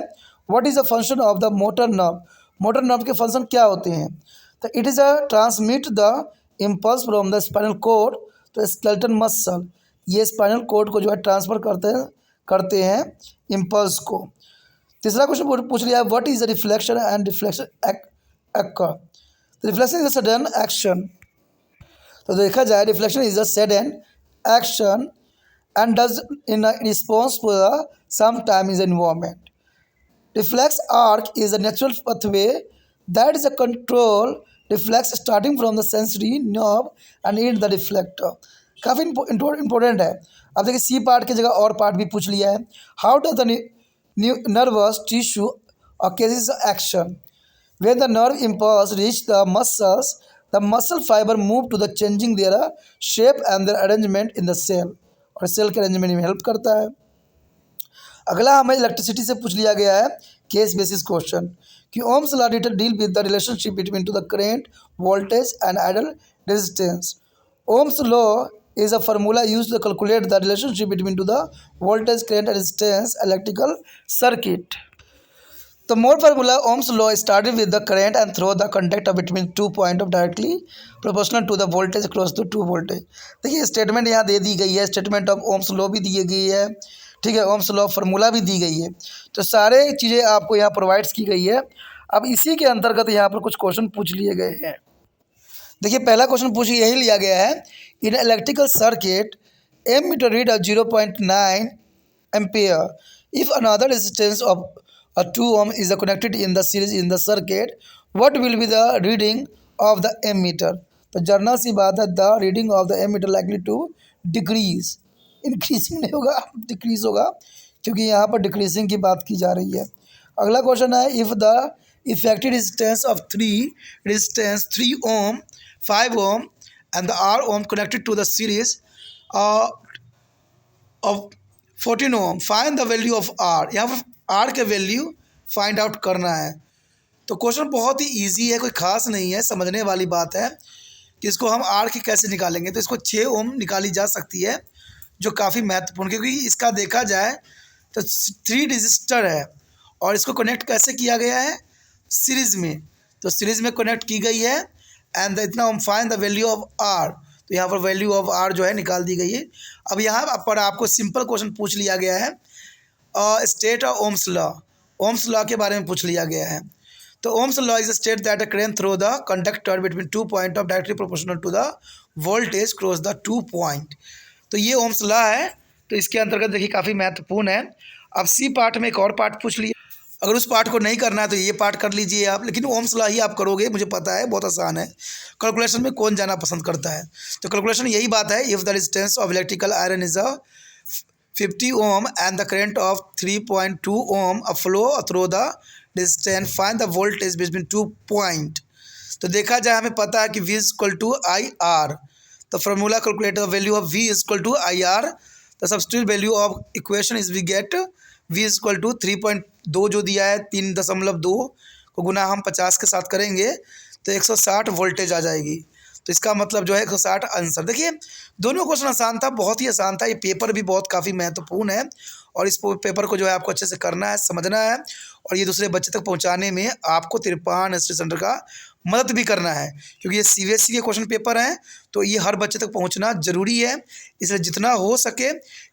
what is the function of the motor nerve. Motor nerve के फंक्शन क्या होते हैं, तो it is a transmit the impulse from the spinal cord तो स्केलेटल मसल, ये स्पाइनल कोड को जो है ट्रांसफ़र करते हैं इम्पल्स को। तीसरा क्वेश्चन पूछ लिया है, what is the reflection and reflection एक्कर। तो reflection is a sudden action, तो देखा जाए reflection is a sudden action and does in a response to some time is environment. Reflex arc is a natural pathway that is a control reflex starting from the sensory nerve and in the reflector। काफ़ी important है। अब देखिए C part की जगह और part भी पूछ लिया है, how does the nervous tissue occasions action when the nerve impulse reach the muscles the muscle fiber move to the changing their shape and their arrangement in the cell, और cell के arrangement में help करता है। अगला हमें electricity से पूछ लिया गया है केस बेसिस क्वेश्चन कि Ohm's law deal with the relationship between to the current voltage and ideal resistance. Ohm's law is a formula used to calculate the relationship between to the voltage current resistance electrical circuit. The more formula Ohm's law started with the current and through the conductor between 2 points of directly proportional to the voltage across the 2 voltage। देखिए statement यहाँ दे दी गई है, statement of Ohm's law भी दी गई है, ठीक है, Ohm's law formula भी दी गई है, तो सारे चीज़ें आपको यहाँ प्रोवाइड्स की गई है। अब इसी के अंतर्गत यहाँ पर कुछ क्वेश्चन पूछ लिए गए हैं। देखिए पहला क्वेश्चन पूछ यही लिया गया है, in electrical circuit ammeter read 0.9 ampere if another resistance of a 2 ohm is connected in the series in the circuit, what will be the reading of the ammeter। तो जनरल सी बात है, the reading of the ammeter likely to decrease, increasing नहीं होगा, decrease होगा, क्योंकि यहाँ पर डिक्रीजिंग की बात की जा रही है। अगला क्वेश्चन है, if the effective resistance of 3 ohm 5 ohm and the r ohm connected to the series of 14 ohm, find the value of r। यहाँ पर आर के वैल्यू फाइंड आउट करना है। तो क्वेश्चन बहुत ही इजी है, कोई ख़ास नहीं है, समझने वाली बात है कि इसको हम आर की कैसे निकालेंगे। तो इसको 6 ओम निकाली जा सकती है, जो काफ़ी महत्वपूर्ण, क्योंकि इसका देखा जाए तो 3 रजिस्टर है और इसको कनेक्ट कैसे किया गया है, सीरीज़ में, तो सीरीज़ में कनेक्ट की गई है। एंड इतना हम find the value of R, तो यहाँ पर वैल्यू ऑफ आर जो है निकाल दी गई है। अब यहाँ पर आपको सिंपल क्वेश्चन पूछ लिया गया है, state of Ohm's law, Ohm's law के बारे में पूछ लिया गया है। तो Ohm's law is a state that a current through the conductor between 2 point of directly proportional to the voltage cross the 2 point. तो ये ओम्स लॉ है, तो इसके अंतर्गत देखिए काफ़ी महत्वपूर्ण है। अब सी पार्ट में एक और पार्ट पूछ लिया, अगर उस पार्ट को नहीं करना है तो ये पार्ट कर लीजिए आप, लेकिन ओम्स लॉ ही आप करोगे, मुझे पता है, बहुत आसान है। कैलकुलेशन में कौन जाना पसंद करता है, तो कैलकुलेशन यही बात है, if the resistance of electrical iron is a 50 ohm and the current of 3.2 ohm a flow through the resistance, find the voltage between 2 point। तो देखा जाए हमें पता है कि V is equal to IR, तो formula calculate the value of V is equal to IR, तो substitute value of equation is we get V is equal to 3.2 जो दिया है 3.2 को गुना हम 50 के साथ करेंगे तो 160 वोल्टेज आ जाएगी। तो इसका मतलब जो है 160 आंसर। देखिए दोनों क्वेश्चन आसान था, बहुत ही आसान था। ये पेपर भी बहुत काफ़ी महत्वपूर्ण है और इस पेपर को जो है आपको अच्छे से करना है, समझना है और ये दूसरे बच्चे तक पहुंचाने में आपको तिरपान स्टडी सेंटर का मदद भी करना है, क्योंकि ये सीबीएसई के क्वेश्चन पेपर हैं तो ये हर बच्चे तक पहुंचना ज़रूरी है। इसलिए जितना हो सके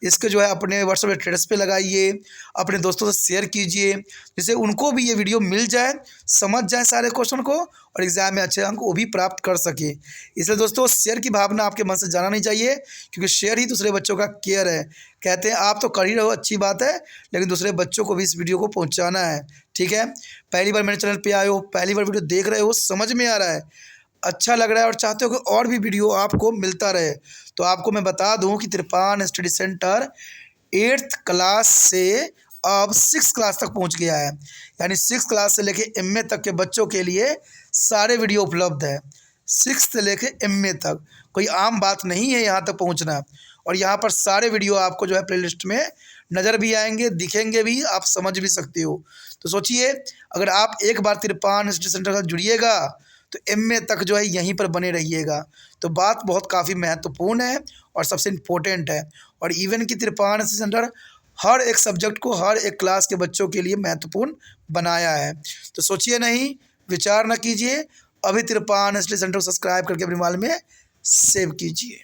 इसके जो है अपने व्हाट्सएप स्टेटस पे लगाइए, अपने दोस्तों से शेयर कीजिए, जिससे उनको भी ये वीडियो मिल जाए, समझ जाए सारे क्वेश्चन को और एग्ज़ाम में अच्छे अंक वो भी प्राप्त कर सके। इसलिए दोस्तों शेयर की भावना आपके मन से जाना नहीं चाहिए, क्योंकि शेयर ही दूसरे बच्चों का केयर है। कहते हैं आप तो कर ही रहो, अच्छी बात है, लेकिन दूसरे बच्चों को भी इस वीडियो को पहुंचाना है। ठीक है, पहली बार मेरे चैनल पे आए हो, पहली बार वीडियो देख रहे हो, समझ में आ रहा है, अच्छा लग रहा है और चाहते हो कि और भी वीडियो आपको मिलता रहे, तो आपको मैं बता दूं कि तिरपान स्टडी सेंटर 8th क्लास से अब 6th क्लास तक पहुंच गया है। यानी 6th क्लास से लेके एमए तक के बच्चों के लिए सारे वीडियो उपलब्ध है। 6th से लेके एमए तक कोई आम बात नहीं है यहाँ तक पहुँचना। और यहाँ पर सारे वीडियो आपको जो है प्लेलिस्ट में नज़र भी आएंगे, दिखेंगे भी, आप समझ भी सकते हो। तो सोचिए अगर आप एक बार तिरपान स्टडी सेंटर से जुड़िएगा तो एमए तक जो है यहीं पर बने रहिएगा। तो बात बहुत काफ़ी महत्वपूर्ण है और सबसे इम्पोर्टेंट है। और इवन कि तिरपान स्टडी सेंटर हर एक सब्जेक्ट को हर एक क्लास के बच्चों के लिए महत्वपूर्ण बनाया है। तो सोचिए नहीं, विचार न कीजिए, अभी तिरपान स्टडी सेंटर को सब्सक्राइब करके अपने मोबाइल में सेव कीजिए।